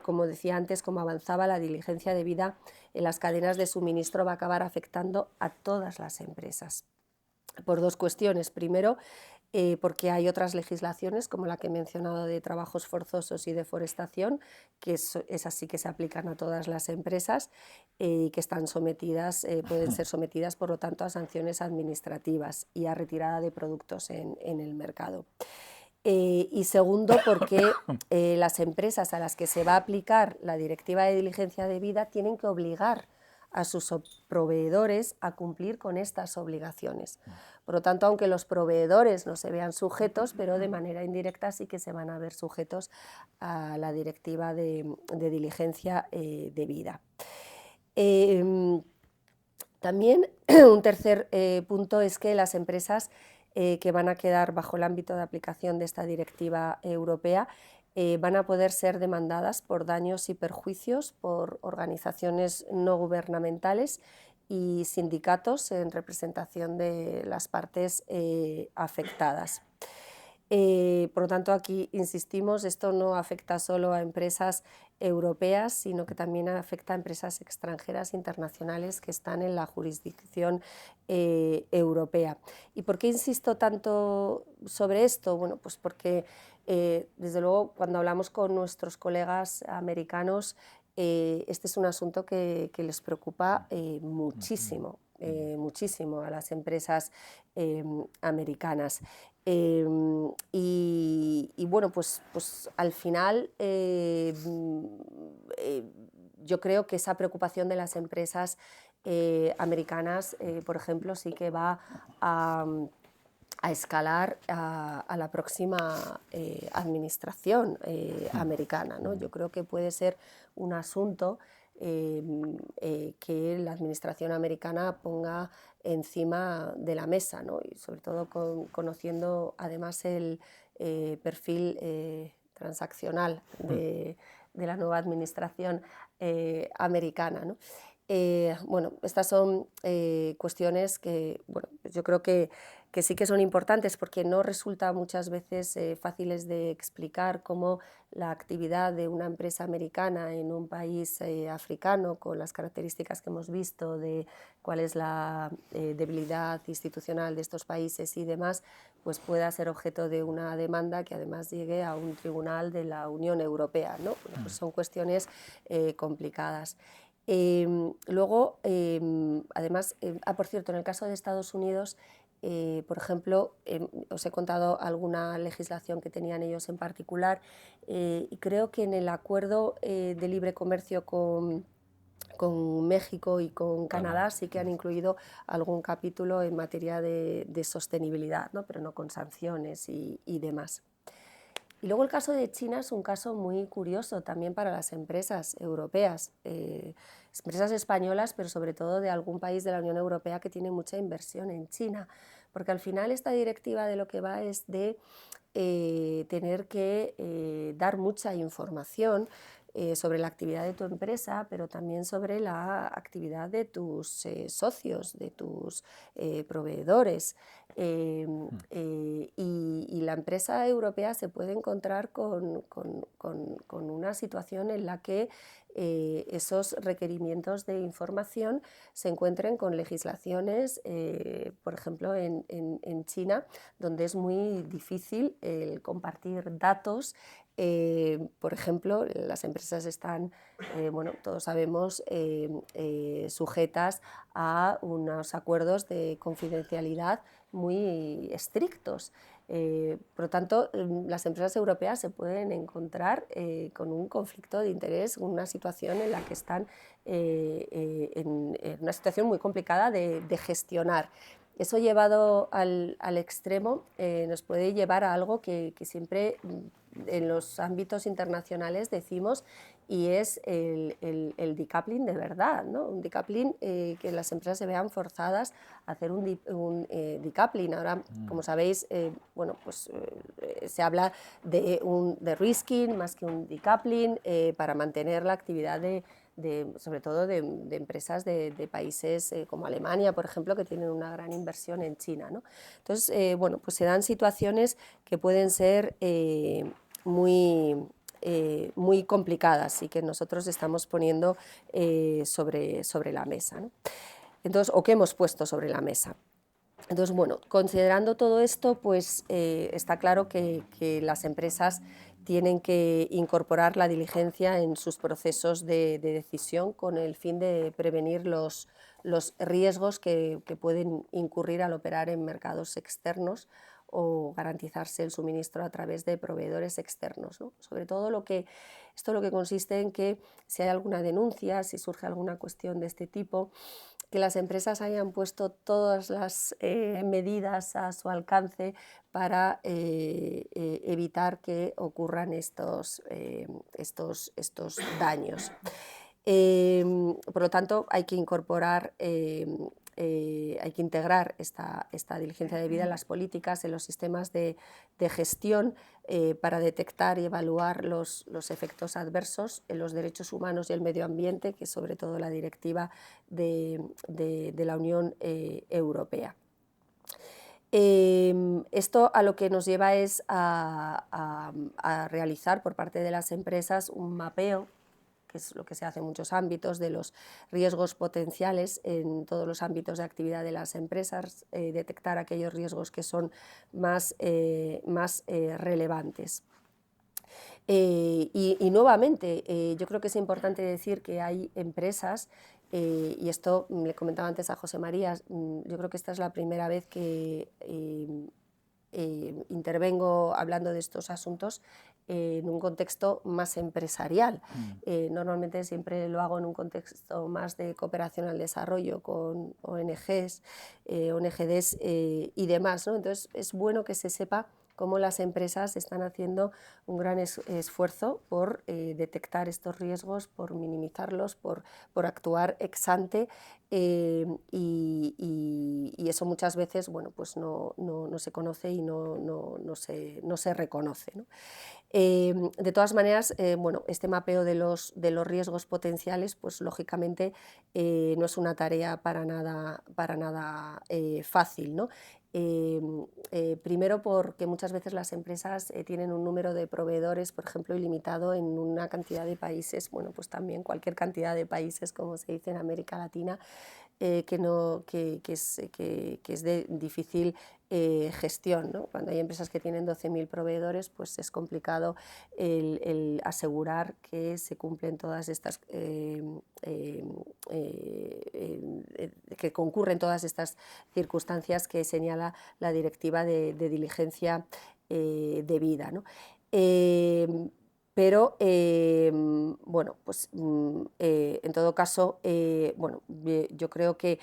B: como decía antes, como avanzaba, la diligencia debida en las cadenas de suministro va a acabar afectando a todas las empresas, por dos cuestiones. Primero, porque hay otras legislaciones, como la que he mencionado de trabajos forzosos y deforestación, que esas sí que se aplican a todas las empresas y que están sometidas, pueden ser sometidas, por lo tanto, a sanciones administrativas y a retirada de productos en el mercado. Y segundo, porque las empresas a las que se va a aplicar la directiva de diligencia debida tienen que obligar a sus proveedores a cumplir con estas obligaciones. Por lo tanto, aunque los proveedores no se vean sujetos, pero de manera indirecta sí que se van a ver sujetos a la directiva de diligencia debida. También un tercer punto es que las empresas que van a quedar bajo el ámbito de aplicación de esta directiva europea van a poder ser demandadas por daños y perjuicios por organizaciones no gubernamentales y sindicatos en representación de las partes afectadas. Por lo tanto, aquí insistimos, esto no afecta solo a empresas europeas, sino que también afecta a empresas extranjeras internacionales que están en la jurisdicción europea. ¿Y por qué insisto tanto sobre esto? Bueno, pues porque desde luego cuando hablamos con nuestros colegas americanos, este es un asunto que les preocupa muchísimo, muchísimo a las empresas americanas. Y bueno, pues al final yo creo que esa preocupación de las empresas americanas, por ejemplo, sí que va a escalar a la próxima administración americana, ¿no? Yo creo que puede ser un asunto que la administración americana ponga encima de la mesa, ¿no? Y sobre todo conociendo además el perfil transaccional de la nueva administración americana, ¿no? Bueno, estas son cuestiones que bueno, yo creo que sí que son importantes porque no resulta muchas veces fáciles de explicar cómo la actividad de una empresa americana en un país africano, con las características que hemos visto de cuál es la debilidad institucional de estos países y demás, pues pueda ser objeto de una demanda que además llegue a un tribunal de la Unión Europea, ¿no? Bueno, pues son cuestiones complicadas. Luego, además, por cierto, en el caso de Estados Unidos, por ejemplo, os he contado alguna legislación que tenían ellos en particular y creo que en el acuerdo de libre comercio con México y con Canadá sí que han incluido algún capítulo en materia de sostenibilidad, ¿no? Pero no con sanciones y demás. Y luego el caso de China es un caso muy curioso también para las empresas europeas, empresas españolas, pero sobre todo de algún país de la Unión Europea que tiene mucha inversión en China, porque al final esta directiva de lo que va es de tener que dar mucha información sobre la actividad de tu empresa, pero también sobre la actividad de tus socios, de tus proveedores. Y la empresa europea se puede encontrar con una situación en la que esos requerimientos de información se encuentren con legislaciones, por ejemplo, en China, donde es muy difícil el compartir datos. Por ejemplo, las empresas están, bueno, todos sabemos, sujetas a unos acuerdos de confidencialidad muy estrictos. Por lo tanto, las empresas europeas se pueden encontrar con un conflicto de interés, una situación en la que están en una situación muy complicada de gestionar. Eso llevado al extremo nos puede llevar a algo que siempre en los ámbitos internacionales decimos, y es el decoupling de verdad, ¿no? Un decoupling que las empresas se vean forzadas a hacer un decoupling. Ahora, como sabéis, bueno, pues, se habla de risking más que un decoupling para mantener la actividad sobre todo de empresas de países como Alemania, por ejemplo, que tienen una gran inversión en China, ¿no? Entonces, bueno, pues se dan situaciones que pueden ser muy complicadas y que nosotros estamos poniendo sobre la mesa, ¿no? Entonces, o que hemos puesto sobre la mesa. Entonces, bueno, considerando todo esto, pues está claro que las empresas tienen que incorporar la diligencia en sus procesos de decisión con el fin de prevenir los riesgos que pueden incurrir al operar en mercados externos o garantizarse el suministro a través de proveedores externos, ¿no? Sobre todo esto lo que consiste en que si hay alguna denuncia, si surge alguna cuestión de este tipo, que las empresas hayan puesto todas las medidas a su alcance para evitar que ocurran estos daños. Por lo tanto, hay que incorporar, hay que integrar esta diligencia debida en las políticas, en los sistemas de gestión para detectar y evaluar los efectos adversos en los derechos humanos y el medio ambiente, que es sobre todo la directiva de la Unión Europea. Esto a lo que nos lleva es a realizar por parte de las empresas un mapeo, que es lo que se hace en muchos ámbitos, de los riesgos potenciales en todos los ámbitos de actividad de las empresas, detectar aquellos riesgos que son más relevantes. Y nuevamente, yo creo que es importante decir que hay empresas, y esto le comentaba antes a José María, yo creo que esta es la primera vez que intervengo hablando de estos asuntos en un contexto más empresarial. Normalmente siempre lo hago en un contexto más de cooperación al desarrollo con ONGs, ONGDs y demás, ¿no? Entonces es bueno que se sepa cómo las empresas están haciendo un gran esfuerzo por detectar estos riesgos, por minimizarlos, por actuar ex ante, y eso muchas veces, bueno, pues no se conoce y no se reconoce, ¿no? De todas maneras, bueno, este mapeo de los riesgos potenciales, pues lógicamente no es una tarea para nada fácil, ¿no? Primero porque muchas veces las empresas tienen un número de proveedores, por ejemplo, ilimitado en una cantidad de países, bueno, pues también cualquier cantidad de países, como se dice en América Latina, que es de difícil gestión, ¿no? Cuando hay empresas que tienen 12.000 proveedores, pues es complicado el asegurar que se cumplen todas estas, que concurren todas estas circunstancias que señala la Directiva de Diligencia Debida, ¿no? Pero, bueno, pues en todo caso, bueno, yo creo que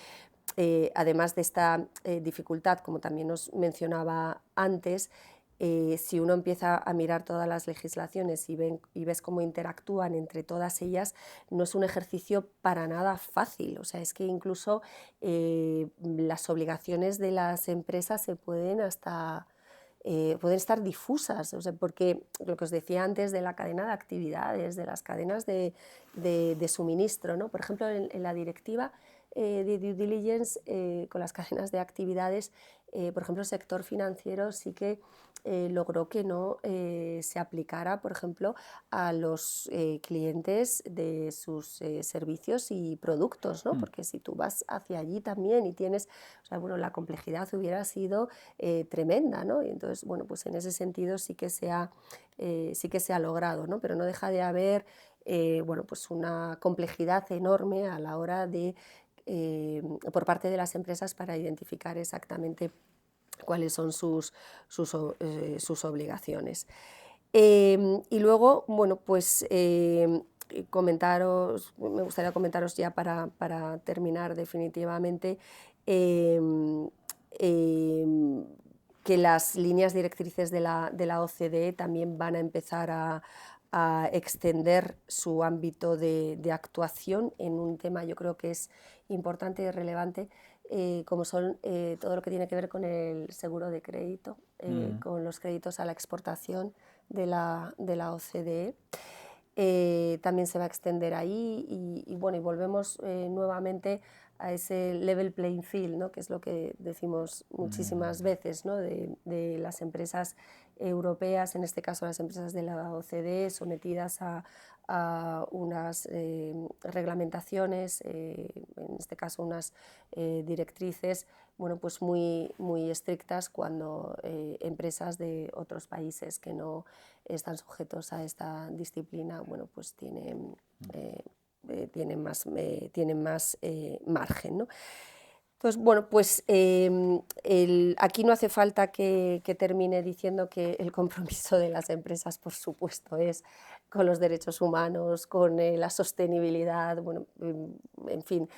B: además de esta dificultad, como también os mencionaba antes, si uno empieza a mirar todas las legislaciones y ves cómo interactúan entre todas ellas, no es un ejercicio para nada fácil. O sea, es que incluso las obligaciones de las empresas se pueden hasta pueden estar difusas, o sea, porque lo que os decía antes de la cadena de actividades, de las cadenas de suministro, ¿no? Por ejemplo, en la directiva de due diligence, con las cadenas de actividades, por ejemplo, el sector financiero sí que logró que no se aplicara, por ejemplo, a los clientes de sus servicios y productos, ¿no? Porque si tú vas hacia allí también y tienes, o sea, bueno, la complejidad hubiera sido tremenda, ¿no? Y entonces, bueno, pues en ese sentido sí que se ha logrado, ¿no? Pero no deja de haber, bueno, pues una complejidad enorme a la hora de, por parte de las empresas para identificar exactamente cuáles son sus obligaciones. Y luego, bueno, pues me gustaría comentaros ya para terminar definitivamente, que las líneas directrices de la OCDE también van a empezar a extender su ámbito de actuación en un tema, yo creo que es importante y relevante, como son todo lo que tiene que ver con el seguro de crédito, con los créditos a la exportación de la OCDE. También se va a extender ahí y bueno, y volvemos nuevamente a ese level playing field, ¿no? Que es lo que decimos muchísimas veces, ¿no? de las empresas europeas, en este caso las empresas de la OCDE, sometidas a unas reglamentaciones, en este caso unas directrices, bueno, pues muy estrictas, cuando empresas de otros países que no están sujetos a esta disciplina, bueno, pues tienen más margen, ¿no? Entonces, bueno, pues aquí no hace falta que termine diciendo que el compromiso de las empresas, por supuesto, es con los derechos humanos, con la sostenibilidad, bueno, en fin,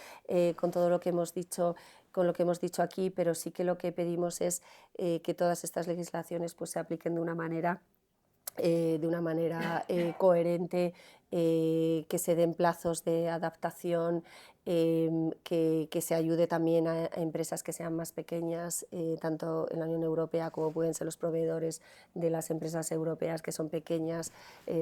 B: con todo lo que hemos dicho, con lo que hemos dicho aquí, pero sí que lo que pedimos es que todas estas legislaciones pues, se apliquen de una manera coherente que se den plazos de adaptación, que se ayude también a empresas que sean más pequeñas, tanto en la Unión Europea como pueden ser los proveedores de las empresas europeas que son pequeñas.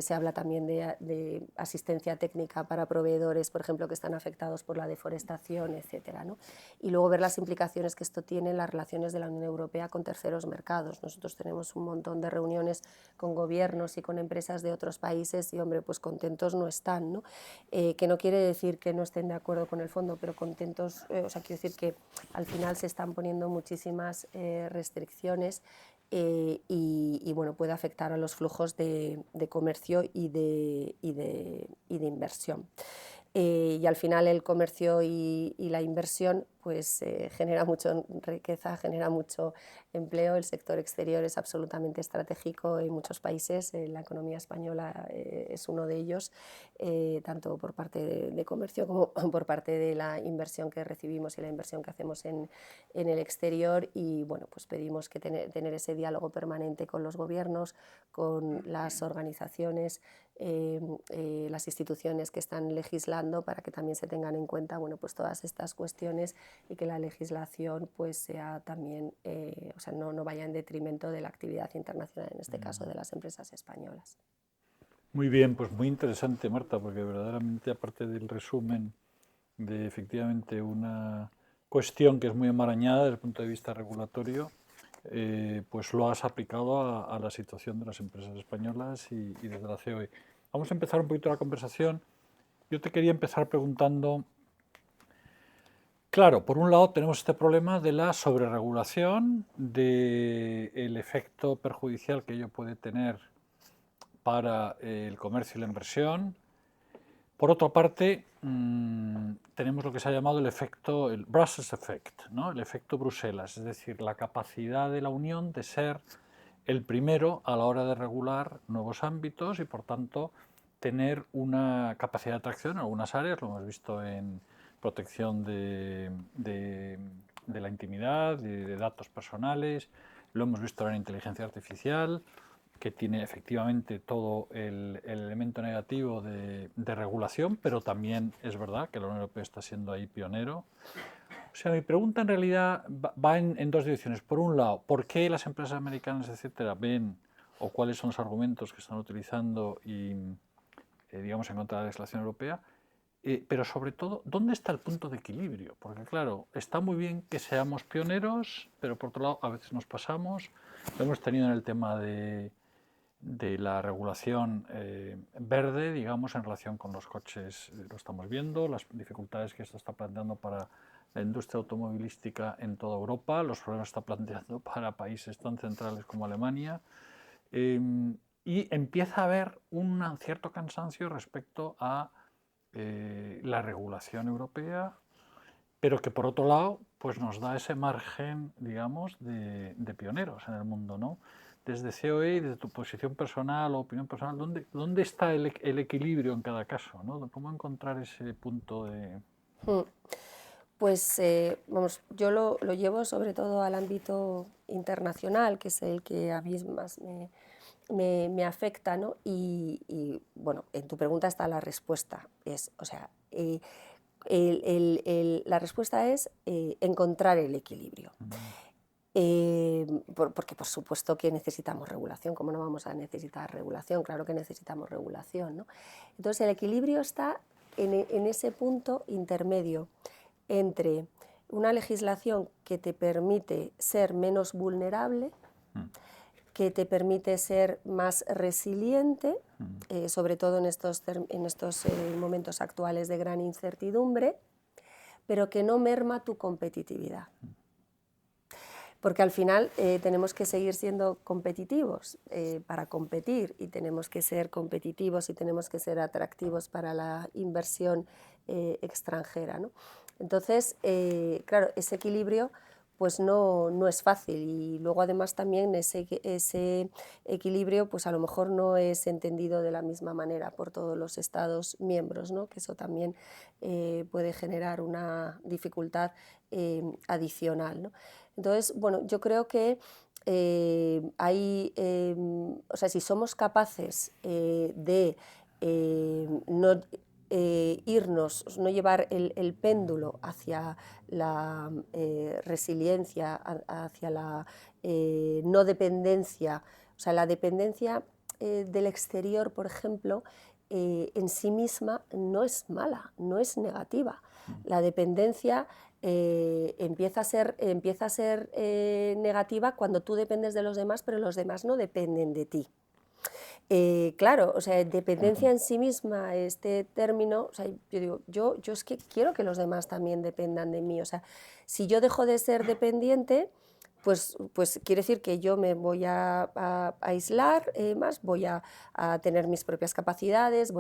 B: Se habla también de asistencia técnica para proveedores, por ejemplo, que están afectados por la deforestación, etcétera, ¿no? Y luego ver las implicaciones que esto tiene en las relaciones de la Unión Europea con terceros mercados. Nosotros tenemos un montón de reuniones con gobiernos y con empresas de otros países y, hombre, pues contentos no están, ¿no? Que no quiere decir que no estén de acuerdo con el fondo, pero contentos, o sea, quiero decir que al final se están poniendo muchísimas restricciones y, bueno, puede afectar a los flujos de comercio y de inversión. Y al final el comercio y la inversión pues genera mucha riqueza, genera mucho empleo. El sector exterior es absolutamente estratégico en muchos países, la economía española es uno de ellos, tanto por parte de comercio como por parte de la inversión que recibimos y la inversión que hacemos en el exterior. Y bueno, pues pedimos que tener ese diálogo permanente con los gobiernos, con las organizaciones, las instituciones que están legislando, para que también se tengan en cuenta, bueno, pues todas estas cuestiones y que la legislación pues sea también, o sea, no vaya en detrimento de la actividad internacional, en este caso de las empresas españolas.
A: Muy bien, pues muy interesante, Marta, porque verdaderamente, aparte del resumen de efectivamente una cuestión que es muy enmarañada desde el punto de vista regulatorio, pues lo has aplicado a la situación de las empresas españolas y desde la COE. Vamos a empezar un poquito la conversación. Yo te quería empezar preguntando, claro, por un lado tenemos este problema de la sobreregulación, del efecto perjudicial que ello puede tener para el comercio y la inversión. Por otra parte, tenemos lo que se ha llamado el efecto, el Brussels Effect, ¿no? El efecto Bruselas, es decir, la capacidad de la Unión de ser el primero a la hora de regular nuevos ámbitos y, por tanto, tener una capacidad de atracción en algunas áreas. Lo hemos visto en protección de la intimidad, de datos personales, lo hemos visto en inteligencia artificial, que tiene efectivamente todo el elemento negativo de regulación, pero también es verdad que la Unión Europea está siendo ahí pionero. O sea, mi pregunta en realidad va en dos direcciones. Por un lado, ¿por qué las empresas americanas, etcétera, ven o cuáles son los argumentos que están utilizando y, digamos, en contra de la legislación europea? Pero sobre todo, ¿dónde está el punto de equilibrio? Porque claro, está muy bien que seamos pioneros, pero por otro lado a veces nos pasamos. Lo hemos tenido en el tema de la regulación verde, digamos, en relación con los coches, lo estamos viendo, las dificultades que esto está planteando para la industria automovilística en toda Europa, los problemas que está planteando para países tan centrales como Alemania, y empieza a haber un cierto cansancio respecto a la regulación europea, pero que por otro lado pues nos da ese margen, digamos, de pioneros en el mundo, ¿no? Desde COE y desde tu posición personal o opinión personal, ¿dónde está el equilibrio en cada caso, ¿no? ¿Cómo encontrar ese punto de...?
B: Pues vamos, yo lo llevo sobre todo al ámbito internacional, que es el que a mí más me afecta, ¿no? Y, bueno, en tu pregunta está la respuesta. O sea, la respuesta es encontrar el equilibrio. Porque por supuesto que necesitamos regulación. ¿Cómo no vamos a necesitar regulación? Claro que necesitamos regulación, ¿no? Entonces el equilibrio está en ese punto intermedio entre una legislación que te permite ser menos vulnerable, que te permite ser más resiliente, sobre todo en estos momentos actuales de gran incertidumbre, pero que no merma tu competitividad. Porque al final tenemos que seguir siendo competitivos para competir, y tenemos que ser competitivos y tenemos que ser atractivos para la inversión extranjera, ¿no? Entonces, claro, ese equilibrio pues no es fácil, y luego además también ese equilibrio pues a lo mejor no es entendido de la misma manera por todos los Estados miembros, ¿no? Que eso también puede generar una dificultad adicional, ¿no? Entonces, bueno, yo creo que o sea, si somos capaces de no irnos, no llevar el péndulo hacia la resiliencia, hacia la no dependencia, o sea, la dependencia del exterior, por ejemplo, en sí misma no es mala, no es negativa. La dependencia empieza a ser negativa cuando tú dependes de los demás, pero los demás no dependen de ti. Claro, o sea, dependencia en sí misma, este término, o sea, yo digo, yo es que quiero que los demás también dependan de mí, o sea, si yo dejo de ser dependiente, pues quiere decir que yo me voy a aislar más, voy a tener mis propias capacidades,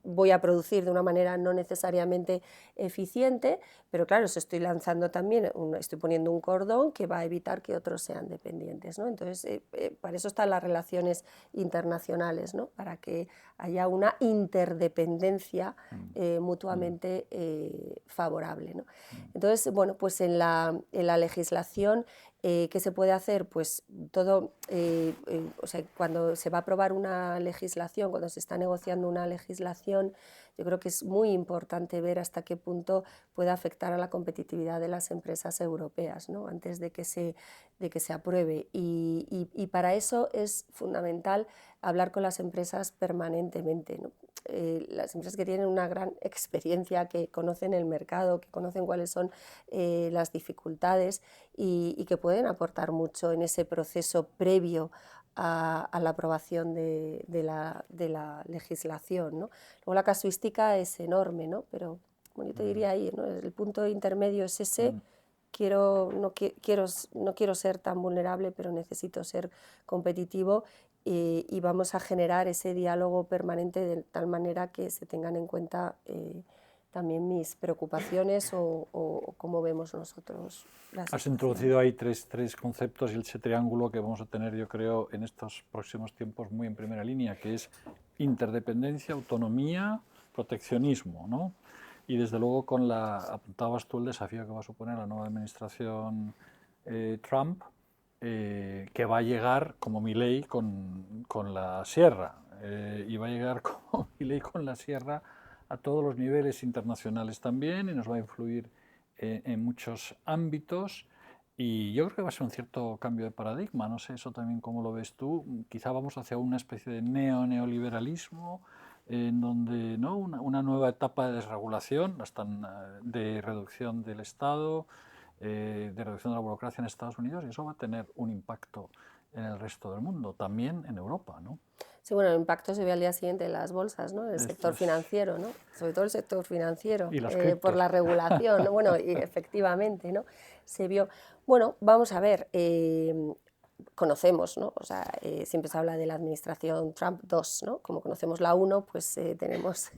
B: voy a producir de una manera no necesariamente eficiente, pero claro, eso estoy lanzando también, estoy poniendo un cordón que va a evitar que otros sean dependientes, ¿no? Entonces, para eso están las relaciones internacionales, ¿no? Para que haya una interdependencia mutuamente favorable, ¿no? Entonces, bueno, pues en la legislación, ¿qué se puede hacer? Pues todo, o sea, cuando se va a aprobar una legislación, cuando se está negociando una legislación, yo creo que es muy importante ver hasta qué punto puede afectar a la competitividad de las empresas europeas, ¿no? Antes de que se apruebe. Y para eso es fundamental hablar con las empresas permanentemente, ¿no? Las empresas que tienen una gran experiencia, que conocen el mercado, que conocen cuáles son las dificultades y que pueden aportar mucho en ese proceso previo a la aprobación de la legislación, ¿no? Luego la casuística es enorme, ¿no? Pero bueno, yo te diría ahí, ¿no? El punto intermedio es ese. No quiero ser tan vulnerable, pero necesito ser competitivo y vamos a generar ese diálogo permanente de tal manera que se tengan en cuenta también mis preocupaciones o cómo vemos nosotros la situación.
A: Has introducido ahí tres conceptos y ese triángulo que vamos a tener, yo creo, en estos próximos tiempos muy en primera línea, que es interdependencia, autonomía, proteccionismo, ¿no? Y desde luego apuntabas tú el desafío que va a suponer la nueva administración Trump, que va a llegar como Milei con la sierra, y va a llegar como Milei con la sierra a todos los niveles internacionales también, y nos va a influir en muchos ámbitos. Y yo creo que va a ser un cierto cambio de paradigma, no sé eso también cómo lo ves tú, quizá vamos hacia una especie de neoliberalismo, en donde ¿no? una nueva etapa de desregulación, de reducción del Estado, de reducción de la burocracia en Estados Unidos, y eso va a tener un impacto en el resto del mundo, también en Europa, ¿no?
B: Sí, bueno, el impacto se ve al día siguiente en las bolsas, ¿no? El sector financiero, ¿no? Sobre todo el sector financiero,
A: Y
B: por la regulación, ¿no? Bueno, y efectivamente, ¿no? Se vio. Bueno, vamos a ver, conocemos, ¿no? O sea, siempre se habla de la administración Trump 2, ¿no? Como conocemos la 1, pues tenemos,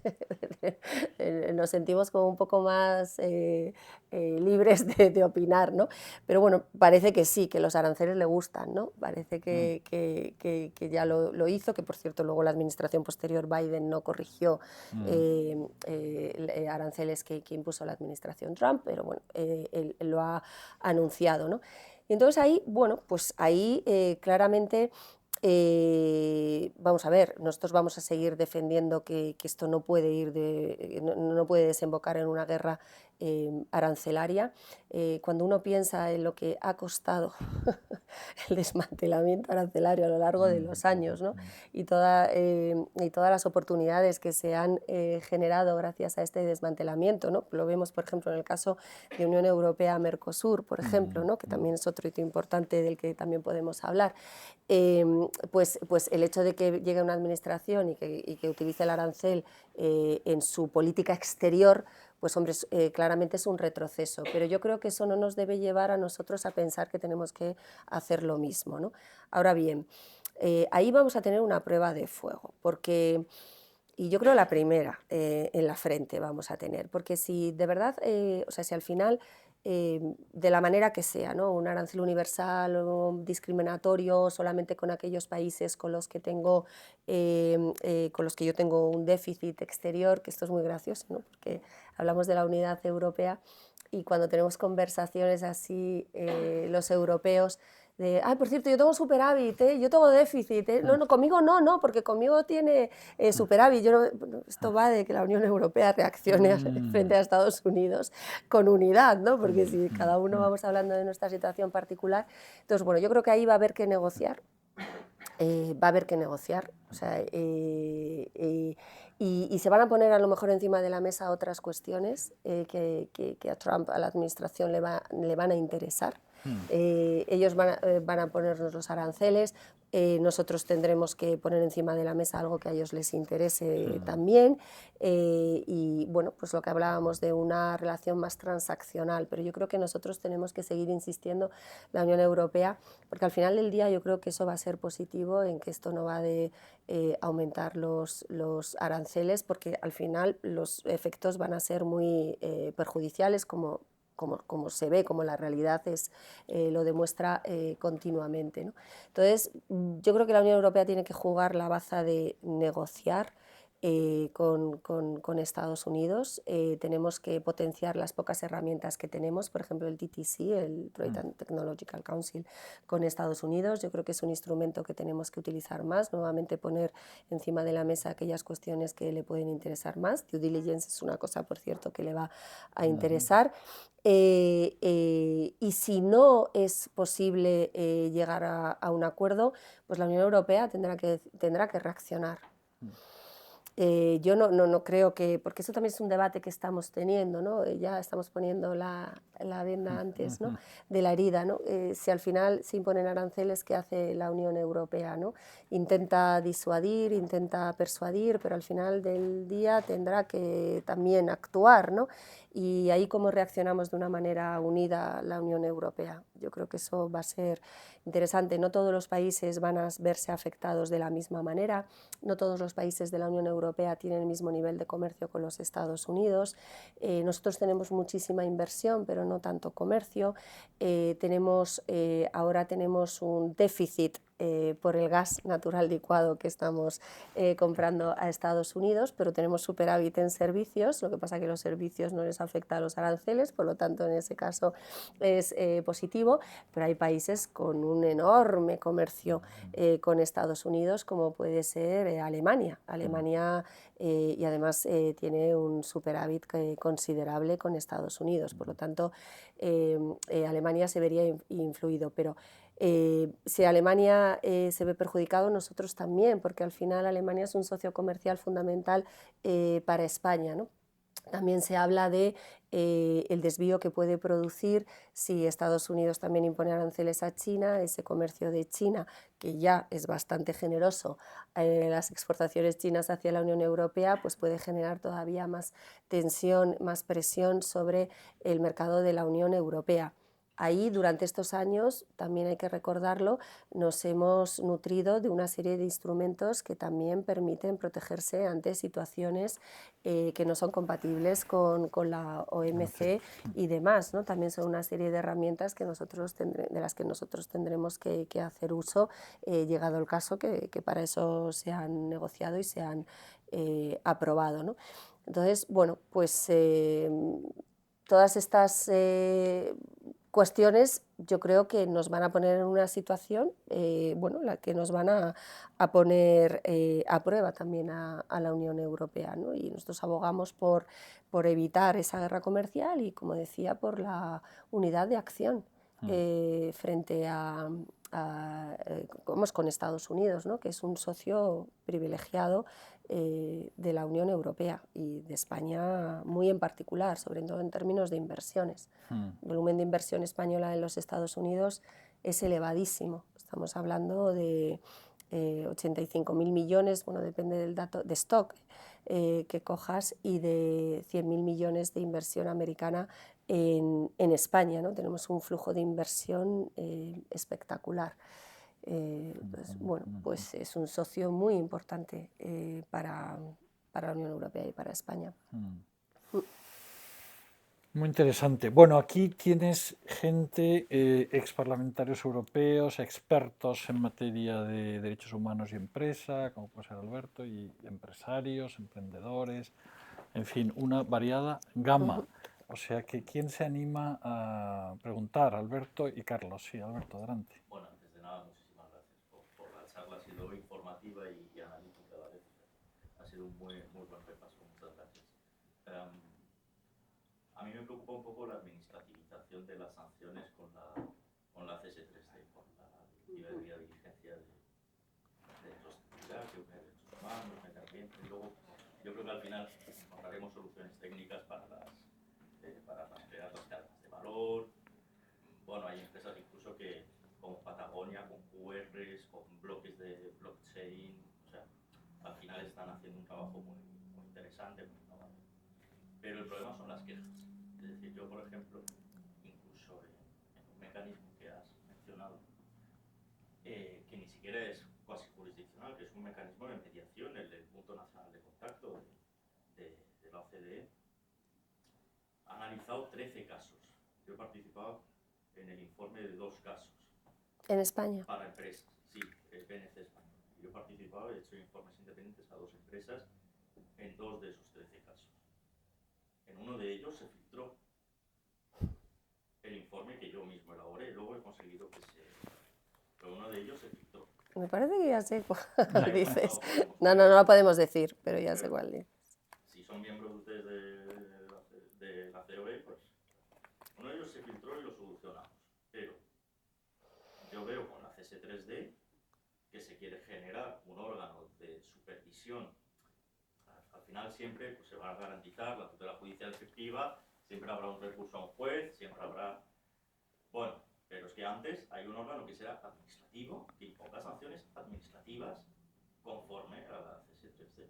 B: nos sentimos como un poco más libres de opinar, ¿no? Pero bueno, parece que sí, que los aranceles le gustan, ¿no? Parece que ya lo hizo, que por cierto luego la administración posterior Biden no corrigió aranceles que impuso la administración Trump, pero bueno, él lo ha anunciado, ¿no? Y entonces ahí, bueno, pues ahí claramente vamos a ver, nosotros vamos a seguir defendiendo que esto no puede no puede desembocar en una guerra arancelaria. Cuando uno piensa en lo que ha costado el desmantelamiento arancelario a lo largo de los años, ¿no? y todas las oportunidades que se han generado gracias a este desmantelamiento, ¿no? Lo vemos, por ejemplo, en el caso de Unión Europea-Mercosur, por ejemplo, ¿no? Que también es otro hito importante del que también podemos hablar. Pues el hecho de que llegue una administración y que utilice el arancel en su política exterior, pues hombre, claramente es un retroceso, pero yo creo que eso no nos debe llevar a nosotros a pensar que tenemos que hacer lo mismo, ¿no? Ahora bien, ahí vamos a tener una prueba de fuego, porque, y yo creo la primera en la frente vamos a tener, porque si de verdad, o sea, si al final de la manera que sea, ¿no? Un arancel universal o discriminatorio solamente con aquellos países con los que yo tengo un déficit exterior, que esto es muy gracioso, ¿no? Porque hablamos de la unidad europea y cuando tenemos conversaciones así los europeos ay, por cierto, yo tengo superávit, yo tengo déficit, no, no, conmigo no, porque conmigo tiene superávit. Esto va de que la Unión Europea reaccione frente a Estados Unidos con unidad, ¿no? Porque si cada uno vamos hablando de nuestra situación particular, entonces, bueno, yo creo que ahí va a haber que negociar. O sea, y se van a poner a lo mejor encima de la mesa otras cuestiones que a Trump, a la administración, le van a interesar. Ellos van a ponernos los aranceles, nosotros tendremos que poner encima de la mesa algo que a ellos les interese también, y bueno, pues lo que hablábamos de una relación más transaccional, pero yo creo que nosotros tenemos que seguir insistiendo, la Unión Europea, porque al final del día yo creo que eso va a ser positivo, en que esto no va de aumentar los aranceles, porque al final los efectos van a ser muy perjudiciales, como se ve, como la realidad lo demuestra continuamente, ¿no? Entonces, yo creo que la Unión Europea tiene que jugar la baza de negociar con Estados Unidos. Tenemos que potenciar las pocas herramientas que tenemos, por ejemplo el TTC, el Trade and Technological Council, con Estados Unidos. Yo creo que es un instrumento que tenemos que utilizar más, nuevamente poner encima de la mesa aquellas cuestiones que le pueden interesar más. Due diligence es una cosa, por cierto, que le va a interesar. Y si no es posible llegar a un acuerdo, pues la Unión Europea tendrá que reaccionar. Yo no creo que, porque eso también es un debate que estamos teniendo, ¿no? Ya estamos poniendo la venda antes, ¿no?, de la herida, ¿no? Si al final se imponen aranceles, ¿qué hace la Unión Europea, ¿no? Intenta disuadir, intenta persuadir, pero al final del día tendrá que también actuar, ¿no? Y ahí cómo reaccionamos de una manera unida la Unión Europea. Yo creo que eso va a ser interesante. No todos los países van a verse afectados de la misma manera, no todos los países de la Unión Europea tienen el mismo nivel de comercio con los Estados Unidos. Nosotros tenemos muchísima inversión, pero no tanto comercio. Ahora tenemos un déficit por el gas natural licuado que estamos comprando a Estados Unidos, pero tenemos superávit en servicios. Lo que pasa es que los servicios no les afecta a los aranceles, por lo tanto en ese caso es positivo, pero hay países con un enorme comercio con Estados Unidos, como puede ser Alemania. Alemania y además tiene un superávit considerable con Estados Unidos, por lo tanto Alemania se vería influido, pero si Alemania se ve perjudicado, nosotros también, porque al final Alemania es un socio comercial fundamental para España, ¿no? También se habla de el desvío que puede producir si Estados Unidos también impone aranceles a China, ese comercio de China, que ya es bastante generoso, las exportaciones chinas hacia la Unión Europea, pues puede generar todavía más tensión, más presión sobre el mercado de la Unión Europea. Ahí, durante estos años, también hay que recordarlo, nos hemos nutrido de una serie de instrumentos que también permiten protegerse ante situaciones que no son compatibles con la OMC y demás, ¿no? También son una serie de herramientas que de las que nosotros tendremos que hacer uso, llegado el caso que para eso se han negociado y se han aprobado, ¿no? Entonces, bueno, pues todas estas cuestiones yo creo que nos van a poner en una situación, bueno, la que nos van a poner a prueba también a la Unión Europea, ¿no? Y nosotros abogamos por evitar esa guerra comercial y, como decía, por la unidad de acción frente con Estados Unidos, ¿no?, que es un socio privilegiado de la Unión Europea y de España muy en particular, sobre todo en términos de inversiones. El volumen de inversión española en los Estados Unidos es elevadísimo. Estamos hablando de 85.000 millones, bueno, depende del dato de stock que cojas, y de 100.000 millones de inversión americana en España, ¿no? Tenemos un flujo de inversión espectacular. Pues, bueno, pues es un socio muy importante para la Unión Europea y para España.
A: Muy interesante. Bueno, aquí tienes gente, exparlamentarios europeos, expertos en materia de derechos humanos y empresa, como puede ser Alberto, y empresarios, emprendedores, en fin, una variada gama. O sea que, ¿quién se anima a preguntar? Alberto y Carlos. Sí, Alberto, adelante.
C: Bueno, sido un muy buen repaso, muchas gracias. A mí me preocupa un poco la administrativización de las sanciones con la CS3D, con la Directiva de Diligencia de Sostenibilidad, que une derechos humanos, medio ambiente, y luego yo creo que al final encontraremos soluciones técnicas para rastrear las cadenas de valor. Bueno, hay empresas incluso que, como Patagonia, con QRs, con bloques de blockchain, o sea, al final están haciendo un trabajo muy interesante, muy innovador. Pero el problema son las quejas. Es decir, yo, por ejemplo, incluso en un mecanismo que has mencionado, que ni siquiera es cuasi jurisdiccional, que es un mecanismo de mediación, el del Punto Nacional de Contacto de la OCDE, ha analizado 13 casos. Yo he participado en el informe de 2 casos.
B: ¿En España?
C: Para empresas, sí, el PNC español. Yo he participado, he hecho informes independientes a 2 empresas en 2 de esos 13 casos. En uno de ellos se filtró el informe que yo mismo elaboré, luego he conseguido que se... Pero uno de ellos se filtró.
B: Me parece que ya sé cuál dices.
C: No,
B: No lo podemos decir, pero ya sé cuál dices.
C: Si son miembros ustedes de la COE, pues uno de ellos se filtró y lo solucionamos. Pero yo veo con la CS3D que se quiere generar un órgano de supervisión. Al final siempre pues, se va a garantizar la tutela judicial efectiva, siempre habrá un recurso a un juez, siempre habrá... Bueno, pero es que antes hay un órgano que será administrativo, que imponga sanciones administrativas conforme a la CS3D.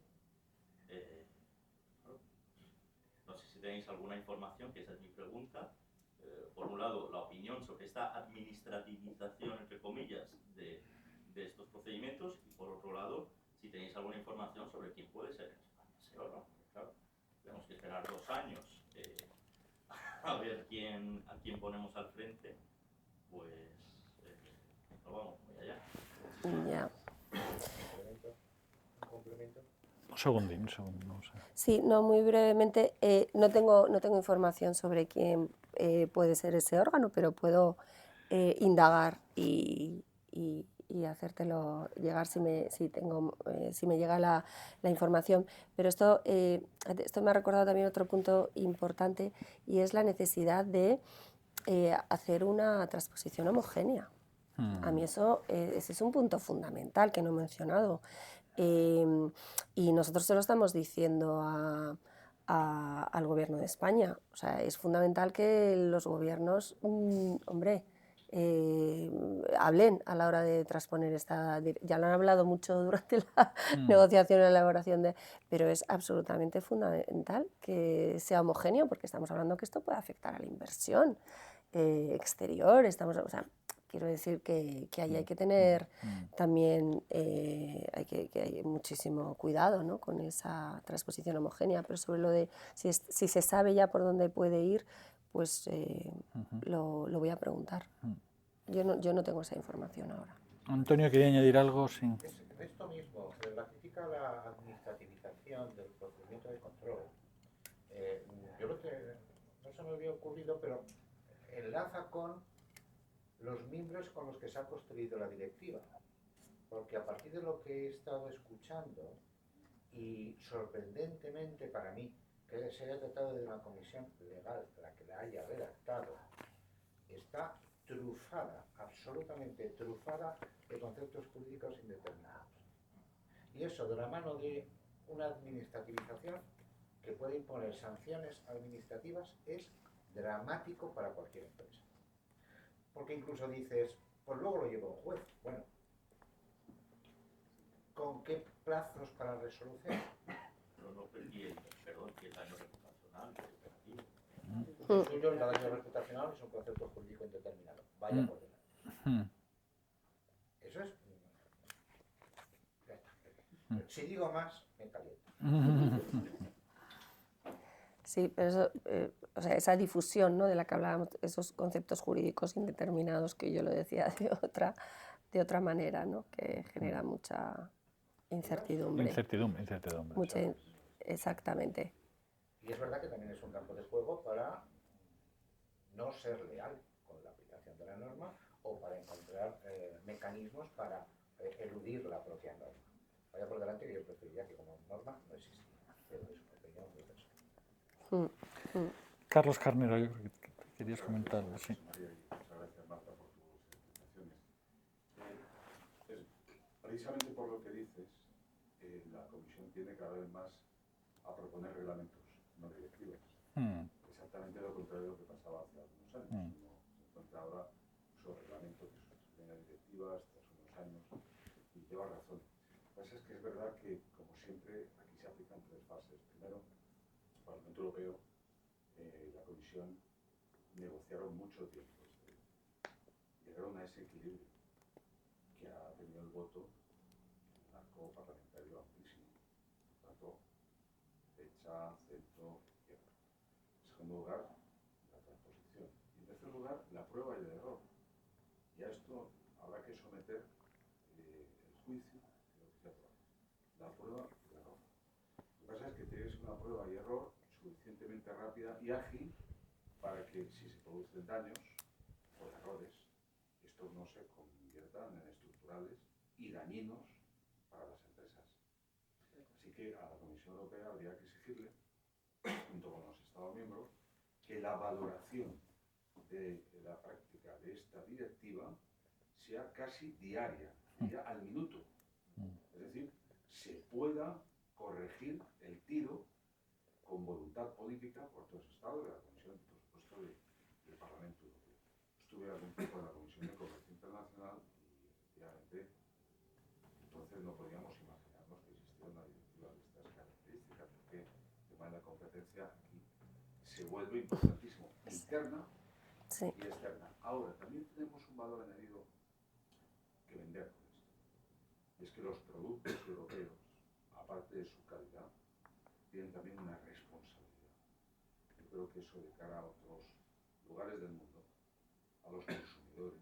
C: No sé si tenéis alguna información, que esa es mi pregunta. Por un lado, la opinión sobre esta administrativización, entre comillas, de estos procedimientos, y por otro lado, si tenéis alguna información sobre quién puede ser ese órgano. Claro, tenemos que esperar 2 años a ver a quién ponemos al frente, pues no vamos muy allá.
B: Ya.
D: ¿Un complemento?
A: Un segundín, no sé.
B: Sí, no, muy brevemente, no tengo información sobre quién puede ser ese órgano, pero puedo indagar y hacértelo llegar si me llega la información. Pero esto me ha recordado también otro punto importante, y es la necesidad de hacer una transposición homogénea. A mí ese es un punto fundamental que no he mencionado. Y nosotros se lo estamos diciendo al Gobierno de España. O sea, es fundamental que los gobiernos, hablen a la hora de transponer esta... Ya lo han hablado mucho durante la negociación y la elaboración pero es absolutamente fundamental que sea homogéneo, porque estamos hablando que esto puede afectar a la inversión exterior. O sea, quiero decir que ahí hay que tener también hay muchísimo cuidado, ¿no?, con esa transposición homogénea, pero sobre lo de si se sabe ya por dónde puede ir, pues lo voy a preguntar. Yo no tengo esa información ahora.
A: Antonio, ¿quería añadir algo? Sí.
D: Esto mismo, la crítica a la administrativización del procedimiento de control, yo no se me había ocurrido, pero enlaza con los miembros con los que se ha construido la directiva, porque a partir de lo que he estado escuchando, y sorprendentemente para mí, que se haya tratado de una comisión legal la que la haya redactado, está trufada, absolutamente trufada de conceptos jurídicos indeterminados. Y eso de la mano de una administrativización que puede imponer sanciones administrativas es dramático para cualquier empresa. Porque incluso dices, pues luego lo llevo a un juez. Bueno, ¿con qué plazos para resolución?
C: Y el daño reputacional,
D: El suyo, el daño reputacional, es un concepto jurídico indeterminado. Vaya por delante. Eso es... Ya está. Si digo más, me caliento.
B: Sí, pero eso, o sea, esa difusión, ¿no?, de la que hablábamos, esos conceptos jurídicos indeterminados, que yo lo decía de otra manera, ¿no?, que genera mucha incertidumbre. Mucha, exactamente.
D: Y es verdad que también es un campo de juego para no ser leal con la aplicación de la norma o para encontrar mecanismos para eludir la propia norma. vaya por delante que yo preferiría que como norma no existiera. Pero es una opinión muy personal.
A: Carlos Carnero, yo creo que querías comentar. Sí.
E: María, y muchas gracias, Marta, por tus explicaciones. Precisamente por lo que dices, la Comisión tiene cada vez más a proponer reglamentos, no directivas. Exactamente lo contrario de lo que pasaba hace algunos años. Uno se encuentra ahora reglamentos que sustituyen a directivas tras unos años, y lleva razón. Lo que pasa es que es verdad que, como siempre, aquí se aplican tres fases. Primero, el Parlamento Europeo, la Comisión, negociaron mucho tiempo. Llegaron a ese equilibrio que ha tenido el voto en un arco parlamentario amplísimo. Por tanto, derecha, centro, izquierda. En segundo lugar, la transposición. Y en tercer lugar, la prueba y el error. Y a esto habrá que someter el juicio de lo que se aprueba. La prueba y el error. Lo que pasa es que tienes una prueba y error suficientemente rápida y ágil para que, si se producen daños o errores, estos no se conviertan en estructurales y dañinos para las empresas. Así que a la Comisión Europea habría que exigirle, junto con los Estados miembros, que la valoración de la práctica de esta directiva sea casi diaria, ya al minuto. Es decir, se pueda corregir el tiro con voluntad política por todos los Estados, de la Comisión, por supuesto, del Parlamento Europeo. Estuve algún tiempo en la Comisión de Comercio Internacional y, efectivamente, entonces no podíamos imaginarnos que existiera una directiva de estas características, porque el tema de la competencia aquí se vuelve importantísimo, interna y externa. Ahora, también tenemos un valor añadido que vender con esto. Y es que los productos europeos, aparte de su calidad, tienen también una responsabilidad. Yo creo que eso de cara a otros lugares del mundo, a los consumidores,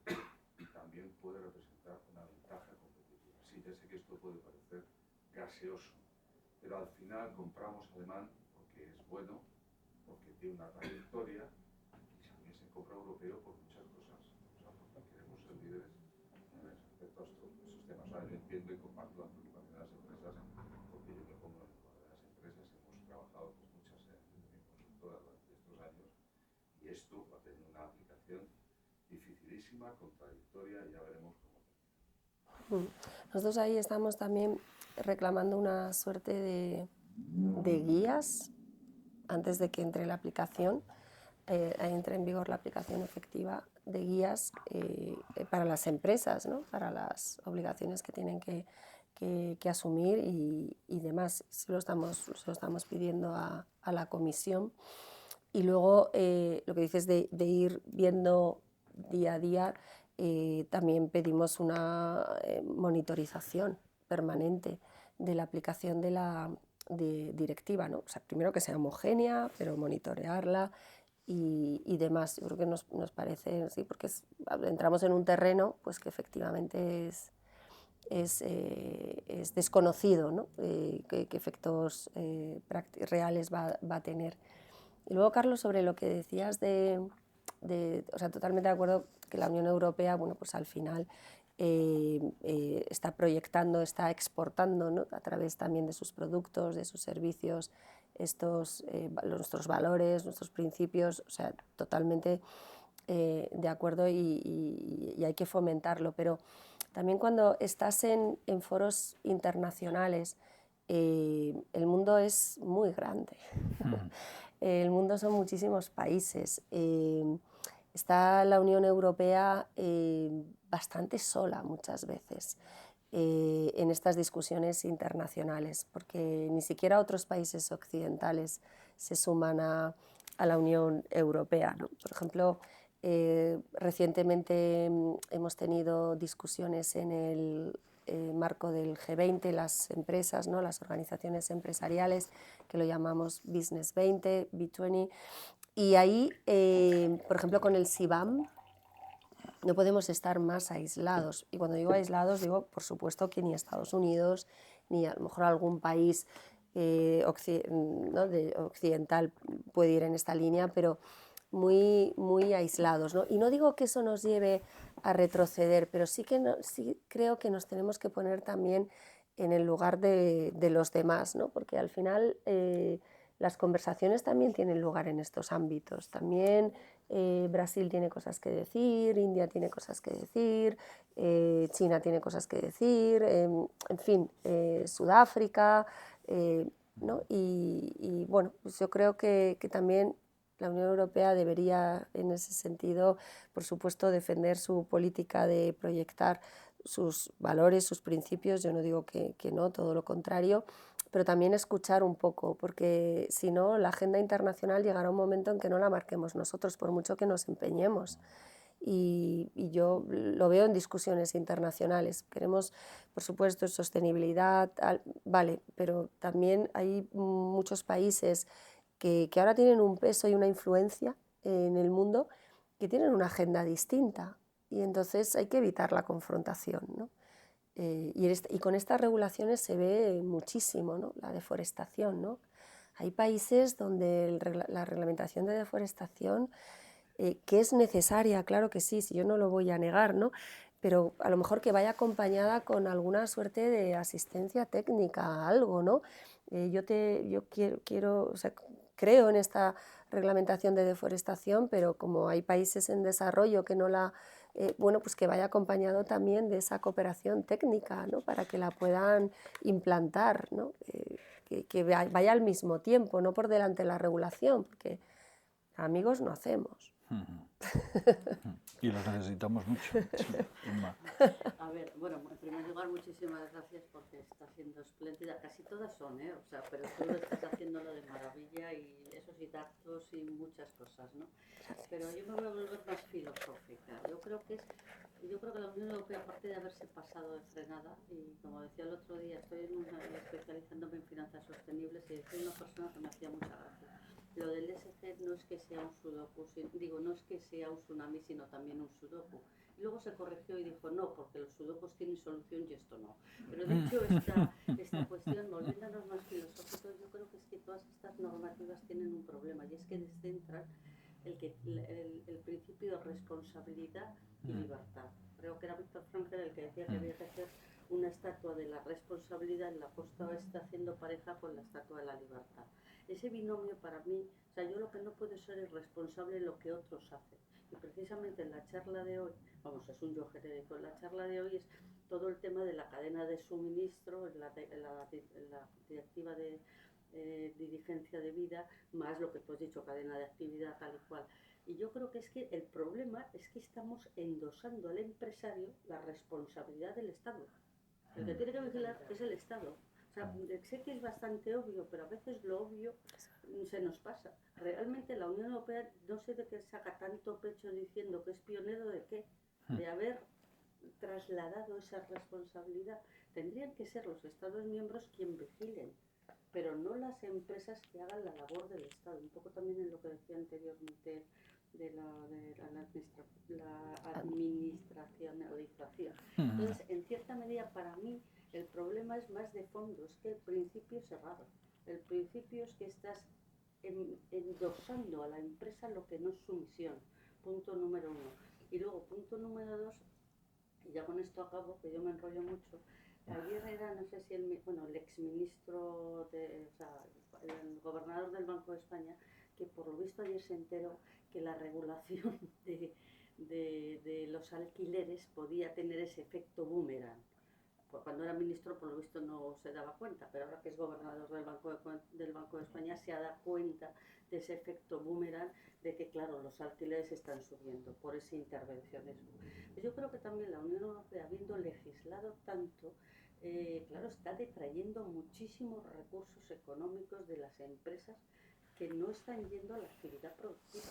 E: también puede representar una ventaja competitiva. Sí, ya sé que esto puede parecer gaseoso, pero al final compramos alemán porque es bueno, porque tiene una trayectoria, y también se compra europeo por muchas cosas. O sea, porque queremos ser líderes respecto a esos temas. Ahora, yo entiendo y comparto las preocupaciones de las empresas, porque yo me pongo en el lugar de las empresas. Hemos trabajado con muchas consultoras durante estos años, y esto va a tener una aplicación dificilísima, contradictoria, y ya veremos cómo termina.
B: Nosotros ahí estamos también reclamando una suerte de guías antes de que entre la aplicación, entre en vigor la aplicación efectiva, de guías para las empresas, ¿no? Para las obligaciones que tienen que asumir y demás. Se lo estamos pidiendo a la Comisión. Y luego lo que dices de ir viendo día a día, también pedimos una monitorización permanente de la aplicación de la directiva, ¿no? O sea, primero que sea homogénea, pero monitorearla y demás. Yo creo que nos parece, sí, porque entramos en un terreno pues, que efectivamente es desconocido, ¿no? Qué efectos reales va a tener. Y luego, Carlos, sobre lo que decías o sea, totalmente de acuerdo que la Unión Europea, bueno, pues al final está proyectando, está exportando, ¿no? A través también de sus productos, de sus servicios, nuestros valores, nuestros principios, o sea, totalmente de acuerdo y hay que fomentarlo. Pero también cuando estás en foros internacionales, el mundo es muy grande. El mundo son muchísimos países. Está la Unión Europea bastante sola muchas veces en estas discusiones internacionales, porque ni siquiera otros países occidentales se suman a la Unión Europea, ¿no? Por ejemplo, recientemente hemos tenido discusiones en el marco del G20, las empresas, ¿no? Las organizaciones empresariales, que lo llamamos Business 20, B20, y ahí, por ejemplo, con el CBAM, no podemos estar más aislados. Y cuando digo aislados, digo, por supuesto, que ni Estados Unidos, ni a lo mejor algún país occidental puede ir en esta línea, pero muy, muy aislados, ¿no? Y no digo que eso nos lleve a retroceder, pero sí creo que nos tenemos que poner también en el lugar de los demás, ¿no? Porque al final las conversaciones también tienen lugar en estos ámbitos. También Brasil tiene cosas que decir, India tiene cosas que decir, China tiene cosas que decir, en fin, Sudáfrica, ¿no? Y bueno, pues yo creo que también la Unión Europea debería, en ese sentido, por supuesto, defender su política de proyectar sus valores, sus principios. Yo no digo que no, todo lo contrario, pero también escuchar un poco, porque si no, la agenda internacional llegará un momento en que no la marquemos nosotros, por mucho que nos empeñemos. Y yo lo veo en discusiones internacionales. Queremos, por supuesto, sostenibilidad, vale, pero también hay muchos países que ahora tienen un peso y una influencia en el mundo que tienen una agenda distinta y entonces hay que evitar la confrontación, ¿no? Y con estas regulaciones se ve muchísimo, ¿no? La deforestación, ¿no? Hay países donde la reglamentación de deforestación, que es necesaria, claro que sí, si yo no lo voy a negar, ¿no? Pero a lo mejor que vaya acompañada con alguna suerte de asistencia técnica, algo, ¿no? Yo quiero, o sea, creo en esta reglamentación de deforestación, pero como hay países en desarrollo que no la, bueno, pues que vaya acompañado también de esa cooperación técnica, ¿no? Para que la puedan implantar, ¿no? Que vaya al mismo tiempo, no por delante de la regulación, porque amigos no hacemos.
A: Y los necesitamos mucho.
F: A ver, bueno, en primer lugar, muchísimas gracias porque está siendo espléndida. Casi todas son, ¿eh? O sea, pero tú lo estás haciéndolo de maravilla y esos y datos y muchas cosas, ¿no? Pero yo me voy a volver más filosófica. Yo creo que la Unión Europea, aparte de haberse pasado de frenada, y como decía el otro día, estoy especializándome en finanzas sostenibles y decía una persona que me hacía mucha gracia. Lo del ESG no es que sea un sudoku, no es que sea un tsunami, sino también un sudoku. Y luego se corrigió y dijo, no, porque los sudokus tienen solución y esto no. Pero dicho esta cuestión, volviéndonos más filosóficos, yo creo que es que todas estas normativas tienen un problema, y es que descentran el principio de responsabilidad y libertad. Creo que era Víctor Frankl el que decía que había que hacer una estatua de la responsabilidad en la costa oeste haciendo pareja con la estatua de la libertad. Ese binomio para mí, o sea, yo lo que no puedo ser es responsable de lo que otros hacen. Y precisamente en la charla de hoy, vamos, es un yo genérico, en la charla de hoy es todo el tema de la cadena de suministro, la directiva de diligencia de vida, más lo que tú has dicho, cadena de actividad, tal y cual. Y yo creo que es que el problema es que estamos endosando al empresario la responsabilidad del Estado. El que tiene que vigilar es el Estado. O sea, sé que es bastante obvio, pero a veces lo obvio se nos pasa. Realmente la Unión Europea no sé de qué saca tanto pecho diciendo que es pionero de qué, de haber trasladado esa responsabilidad. Tendrían que ser los Estados miembros quien vigilen, pero no las empresas que hagan la labor del Estado. Un poco también en lo que decía anteriormente de la administracionalización. Entonces, en cierta medida, para mí, el problema es más de fondo, es que el principio es errado. El principio es que estás endosando a la empresa lo que no es su misión. Punto número uno. Y luego, punto número dos, y ya con esto acabo, que yo me enrollo mucho. Ayer era, no sé si el exministro, o sea, el gobernador del Banco de España, que por lo visto ayer se enteró que la regulación de los alquileres podía tener ese efecto boomerang. Pues cuando era ministro, por lo visto, no se daba cuenta, pero ahora que es gobernador del Banco de España se ha dado cuenta de ese efecto boomerang, de que, claro, los alquileres están subiendo por ese intervencionismo. Pues yo creo que también la Unión Europea, habiendo legislado tanto, claro, está detrayendo muchísimos recursos económicos de las empresas que no están yendo a la actividad productiva.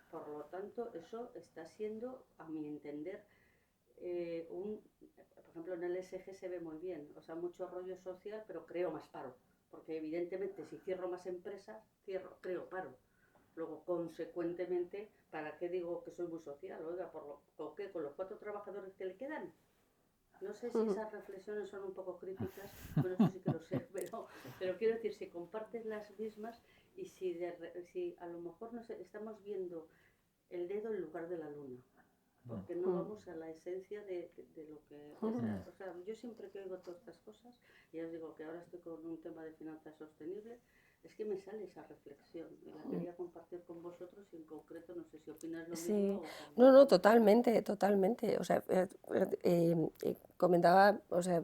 F: Por lo tanto, eso está siendo, a mi entender, por ejemplo, en el ESG se ve muy bien, o sea, mucho rollo social, pero creo más paro, porque evidentemente si cierro más empresas, creo paro. Luego, consecuentemente, ¿para qué digo que soy muy social? Oiga, ¿con qué? ¿Con los 4 trabajadores que le quedan? No sé si esas reflexiones son un poco críticas, bueno, eso sí que lo sé, pero quiero decir, si compartes las mismas y si a lo mejor estamos viendo el dedo en lugar de la luna. porque no vamos a la esencia de lo que... O sea, yo siempre que oigo todas estas cosas, y ya os digo que ahora estoy con un tema de finanzas sostenibles, es que me sale esa reflexión y la quería compartir con vosotros y en concreto no sé si opinas lo mismo o...
B: No, totalmente, totalmente. O sea, comentaba, o sea,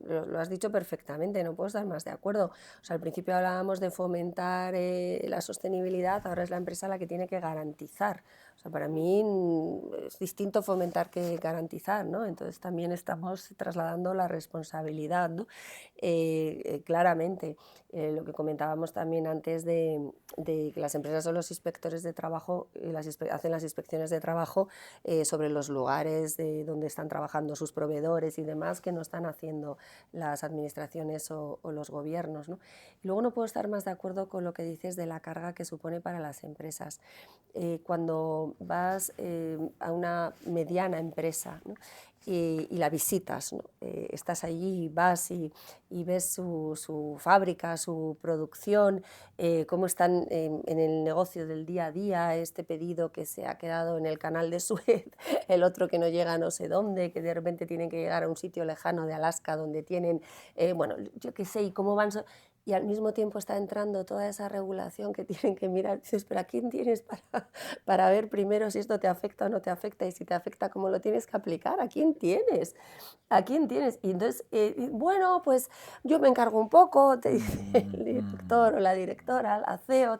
B: lo has dicho perfectamente, no puedo estar más de acuerdo. O sea, al principio hablábamos de fomentar la sostenibilidad, ahora es la empresa la que tiene que garantizar. O sea, para mí es distinto fomentar que garantizar, ¿no? Entonces también estamos trasladando la responsabilidad, ¿no? Claramente, lo que comentábamos también antes de que las empresas son los inspectores de trabajo, hacen las inspecciones de trabajo sobre los lugares donde están trabajando sus proveedores y demás, que no están haciendo las administraciones o los gobiernos, ¿no? Y luego no puedo estar más de acuerdo con lo que dices de la carga que supone para las empresas. Cuando vas a una mediana empresa, ¿no? y la visitas, ¿no? Estás allí, vas y ves su fábrica, su producción, cómo están en el negocio del día a día, este pedido que se ha quedado en el canal de Suez, el otro que no llega a no sé dónde, que de repente tienen que llegar a un sitio lejano de Alaska donde tienen, bueno, yo qué sé, y cómo van... Y al mismo tiempo está entrando toda esa regulación que tienen que mirar. Dices, pero ¿a quién tienes para ver primero si esto te afecta o no te afecta? Y si te afecta, ¿cómo lo tienes que aplicar? ¿A quién tienes? ¿A quién tienes? Y entonces, bueno, pues yo me encargo un poco, te dice el director o la directora, la CEO,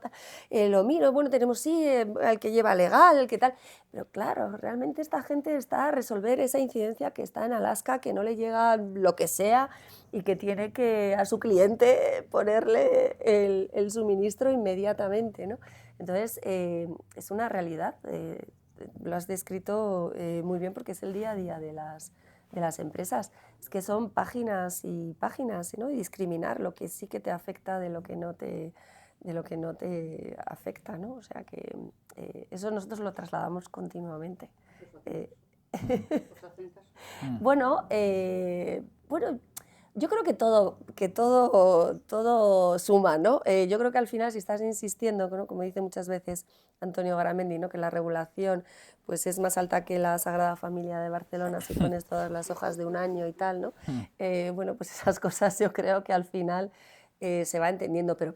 B: lo miro, bueno, tenemos sí, el que lleva legal, el que tal. Pero claro, realmente esta gente está a resolver esa incidencia que está en Alaska, que no le llega lo que sea y que tiene que a su cliente ponerle el suministro inmediatamente, ¿no? Entonces, es una realidad, lo has descrito muy bien porque es el día a día de las empresas. Es que son páginas y páginas, ¿no? Y discriminar lo que sí que te afecta de lo que no te afecta, ¿no? O sea que eso nosotros lo trasladamos continuamente. Bueno, yo creo que todo suma, ¿no? Yo creo que al final si estás insistiendo, ¿no? Como dice muchas veces Antonio Garamendi, ¿no? Que la regulación pues es más alta que la Sagrada Familia de Barcelona si pones todas las hojas de un año y tal, ¿no? Bueno, pues esas cosas yo creo que al final se va entendiendo, pero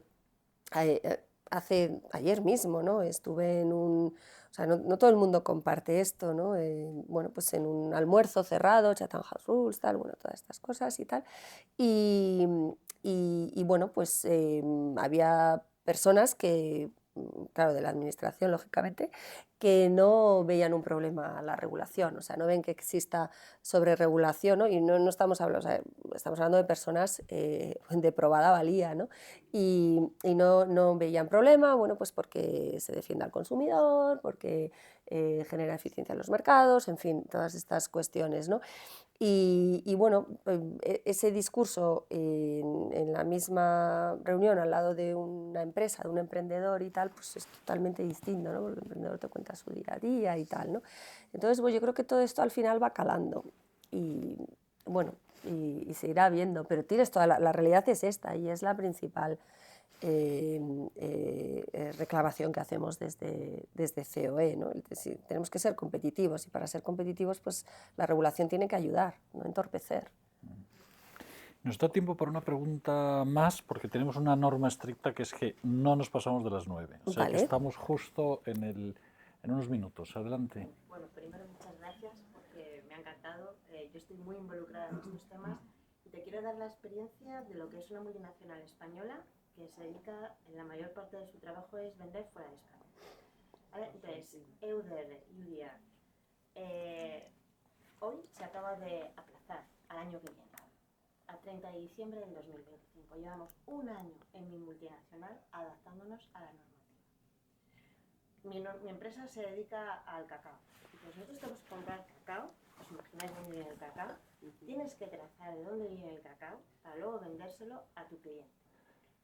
B: ayer mismo, ¿no? Estuve en un... O sea, no todo el mundo comparte esto, ¿no? Bueno, pues en un almuerzo cerrado, Chatham House Rules, tal, bueno, todas estas cosas y tal. Y bueno, pues había personas que, claro, de la administración, lógicamente, que no veían un problema a la regulación, o sea, no ven que exista sobreregulación, ¿no? Y no estamos hablando, o sea, estamos hablando de personas de probada valía, ¿no? Y no veían problema, bueno, pues porque se defiende al consumidor, porque genera eficiencia en los mercados, en fin, todas estas cuestiones, ¿no? Y bueno, ese discurso en la misma reunión al lado de una empresa, de un emprendedor y tal, pues es totalmente distinto, ¿no? Porque el emprendedor te cuenta su día a día y tal, ¿no? Entonces, pues yo creo que todo esto al final va calando y bueno, y se irá viendo, pero tienes toda la realidad es esta y es la principal reclamación que hacemos desde COE, ¿no? Es decir, tenemos que ser competitivos y para ser competitivos pues la regulación tiene que ayudar, no entorpecer.
A: Nos da tiempo para una pregunta más porque tenemos una norma estricta que es que no nos pasamos de las 9. O sea que estamos justo en unos minutos. Adelante.
G: Bueno, primero muchas gracias porque me ha encantado. Yo estoy muy involucrada en estos temas y te quiero dar la experiencia de lo que es una multinacional española que se dedica, en la mayor parte de su trabajo es vender fuera de España. ¿Vale? Entonces, EUDR, UDR, hoy se acaba de aplazar al año que viene, a 30 de diciembre del 2025. Llevamos un año en mi multinacional adaptándonos a la normativa. Mi empresa se dedica al cacao. Entonces, nosotros tenemos que comprar cacao, os imagináis dónde viene el cacao, tienes que trazar de dónde viene el cacao para luego vendérselo a tu cliente.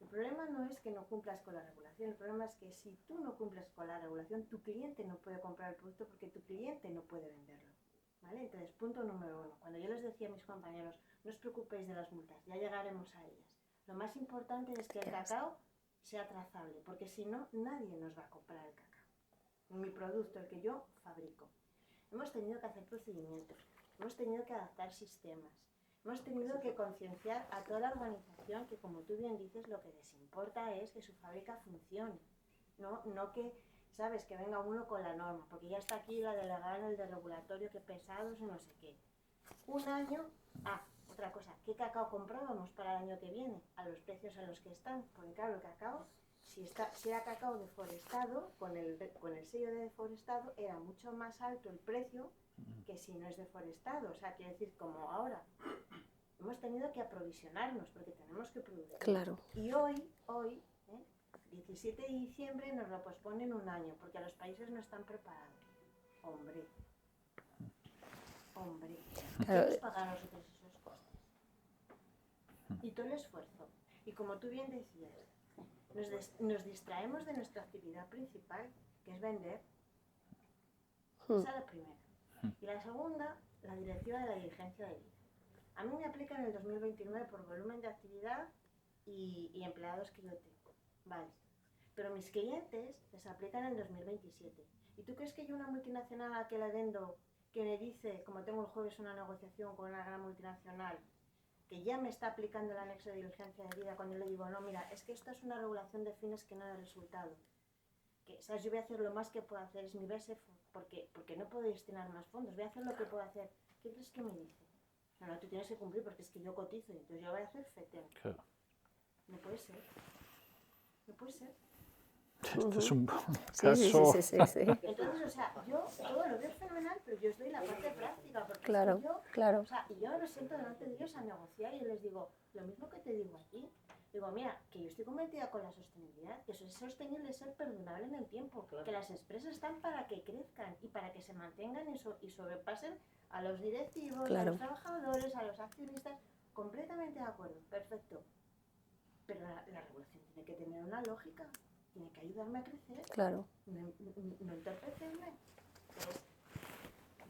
G: El problema no es que no cumplas con la regulación, el problema es que si tú no cumples con la regulación, tu cliente no puede comprar el producto porque tu cliente no puede venderlo. ¿Vale? Entonces, punto número 1. Cuando yo les decía a mis compañeros, no os preocupéis de las multas, ya llegaremos a ellas. Lo más importante es que el cacao sea trazable, porque si no, nadie nos va a comprar el cacao. Mi producto, el que yo fabrico. hemos tenido que hacer procedimientos, hemos tenido que adaptar sistemas, hemos tenido que concienciar a toda la organización que, como tú bien dices, lo que les importa es que su fábrica funcione, no que, sabes, que venga uno con la norma, porque ya está aquí la delegada, el de regulatorio, que pesados y no sé qué. Un año, otra cosa, ¿qué cacao comprábamos para el año que viene? A los precios en los que están, porque claro, el cacao, si era cacao deforestado, con el sello de deforestado, era mucho más alto el precio que si no es deforestado. O sea, quiero decir, como ahora, hemos tenido que aprovisionarnos porque tenemos que producir.
B: Claro.
G: Y hoy, 17 de diciembre, nos lo posponen un año porque los países no están preparados. Hombre.
B: Claro.
G: ¿Quiénes pagan nosotros esos costes? Y todo el esfuerzo. Y como tú bien decías, nos distraemos de nuestra actividad principal, que es vender. Esa es la primera. Y la segunda, la directiva de la diligencia de vida. A mí me aplican en el 2029 por volumen de actividad y empleados que yo tengo. Vale. Pero mis clientes les aplican en el 2027. ¿Y tú crees que yo, una multinacional a la que le vendo, que me dice, como tengo el jueves una negociación con una gran multinacional, que ya me está aplicando el anexo de diligencia de vida, cuando yo le digo, no, mira, es que esto es una regulación de fines que no da resultado? Que, ¿sabes? Yo voy a hacer lo más que puedo hacer, es mi BSF, porque no puedo destinar más fondos, voy a hacer lo que puedo hacer. ¿Qué crees que me dice? No, tú tienes que cumplir porque es que yo cotizo, entonces yo voy a hacer FETEM.
A: Claro.
G: No puede ser. No puede ser.
A: Este es un caso...
B: Sí.
G: Entonces, o sea, yo todo lo veo fenomenal, pero yo os doy la parte práctica, porque
B: Claro,
G: es que yo,
B: claro.
G: o sea, y yo me siento delante de ellos a negociar y les digo, lo mismo que te digo a ti. Digo, mira, que yo estoy convencida con la sostenibilidad, que eso es sostenible, es ser perdurable en el tiempo, que las empresas están para que crezcan y para que se mantengan y sobrepasen a los directivos, a los trabajadores, a los accionistas. Completamente de acuerdo, perfecto. Pero la regulación tiene que tener una lógica. Tiene que ayudarme a crecer,
B: Claro.
G: no entorpecerme. Entonces,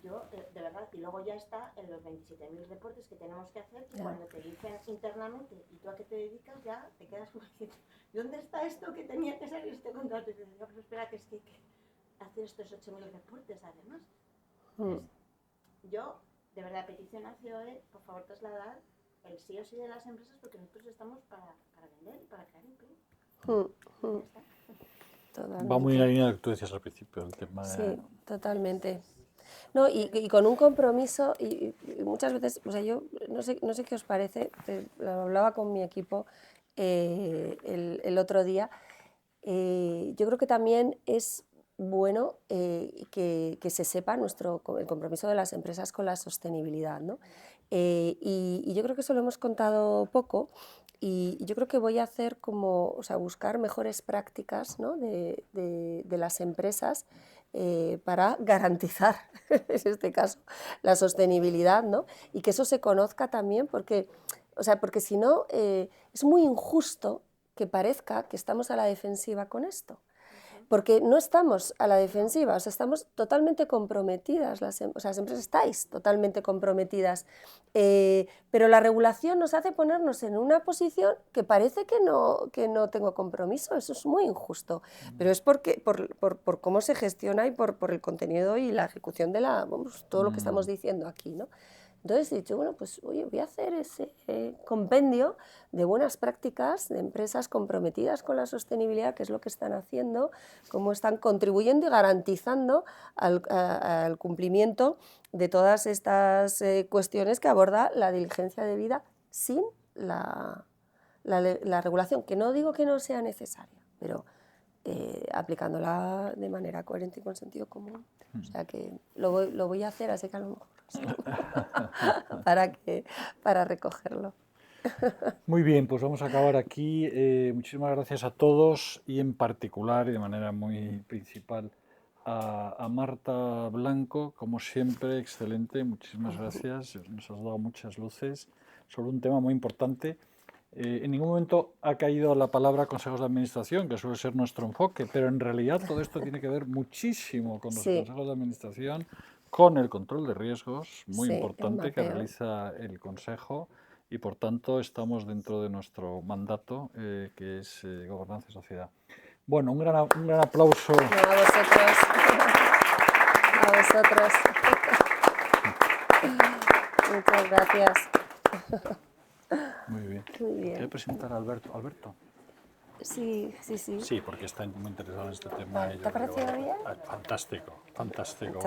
G: yo, de verdad, y luego ya está en los 27.000 reportes que tenemos que hacer, que cuando te dicen internamente, ¿y tú a qué te dedicas? Ya te quedas como diciendo, ¿dónde está esto que tenía que salir este contrato? Y te digo, pero espera, que es que hay que hacer estos 8.000 reportes además. Entonces, yo, de verdad, petición a COE, por favor, trasladar el sí o sí de las empresas, porque nosotros estamos para vender y para crear empleo.
A: Va muy en la línea de lo que tú decías al principio, el tema de...
B: Sí, totalmente. No, y con un compromiso, y muchas veces, o sea, yo no sé qué os parece, lo hablaba con mi equipo el otro día, yo creo que también es bueno que se sepa el compromiso de las empresas con la sostenibilidad, ¿no? Y yo creo que eso lo hemos contado poco. Y yo creo que voy a hacer buscar mejores prácticas, ¿no? de las empresas para garantizar, en este caso, la sostenibilidad, ¿no? Y que eso se conozca también, porque si no, es muy injusto que parezca que estamos a la defensiva con esto. Porque no estamos a la defensiva, o sea, estamos totalmente comprometidas, las empresas estáis totalmente comprometidas, pero la regulación nos hace ponernos en una posición que parece que no tengo compromiso. Eso es muy injusto, pero es por cómo se gestiona y por el contenido y la ejecución de todo lo que estamos diciendo aquí, ¿no? Entonces he dicho, bueno, pues oye, voy a hacer ese compendio de buenas prácticas de empresas comprometidas con la sostenibilidad, que es lo que están haciendo, cómo están contribuyendo y garantizando al cumplimiento de todas estas cuestiones que aborda la diligencia de vida sin la regulación, que no digo que no sea necesaria, pero aplicándola de manera coherente y con sentido común. O sea que lo voy a hacer, así que a lo mejor para recogerlo.
A: Muy bien, pues vamos a acabar aquí. Muchísimas gracias a todos y en particular y de manera muy principal a Marta Blanco, como siempre, excelente. Muchísimas gracias. Nos has dado muchas luces sobre un tema muy importante. En ningún momento ha caído la palabra consejos de administración, que suele ser nuestro enfoque, pero en realidad todo esto tiene que ver muchísimo con los consejos de administración, con el control de riesgos, muy importante, que realiza el Consejo, y por tanto estamos dentro de nuestro mandato, que es Gobernanza y Sociedad. Bueno, un gran aplauso.
B: A vosotros. A vosotros. Muchas gracias.
A: Muy bien.
B: Muy bien.
A: ¿Quiere presentar a Alberto? ¿Alberto?
B: Sí, sí, sí.
A: Sí, porque está muy interesado en este tema.
B: Vale,
A: y yo
B: ¿te ha
A: creo que
B: parecido bien?
A: Fantástico, fantástico.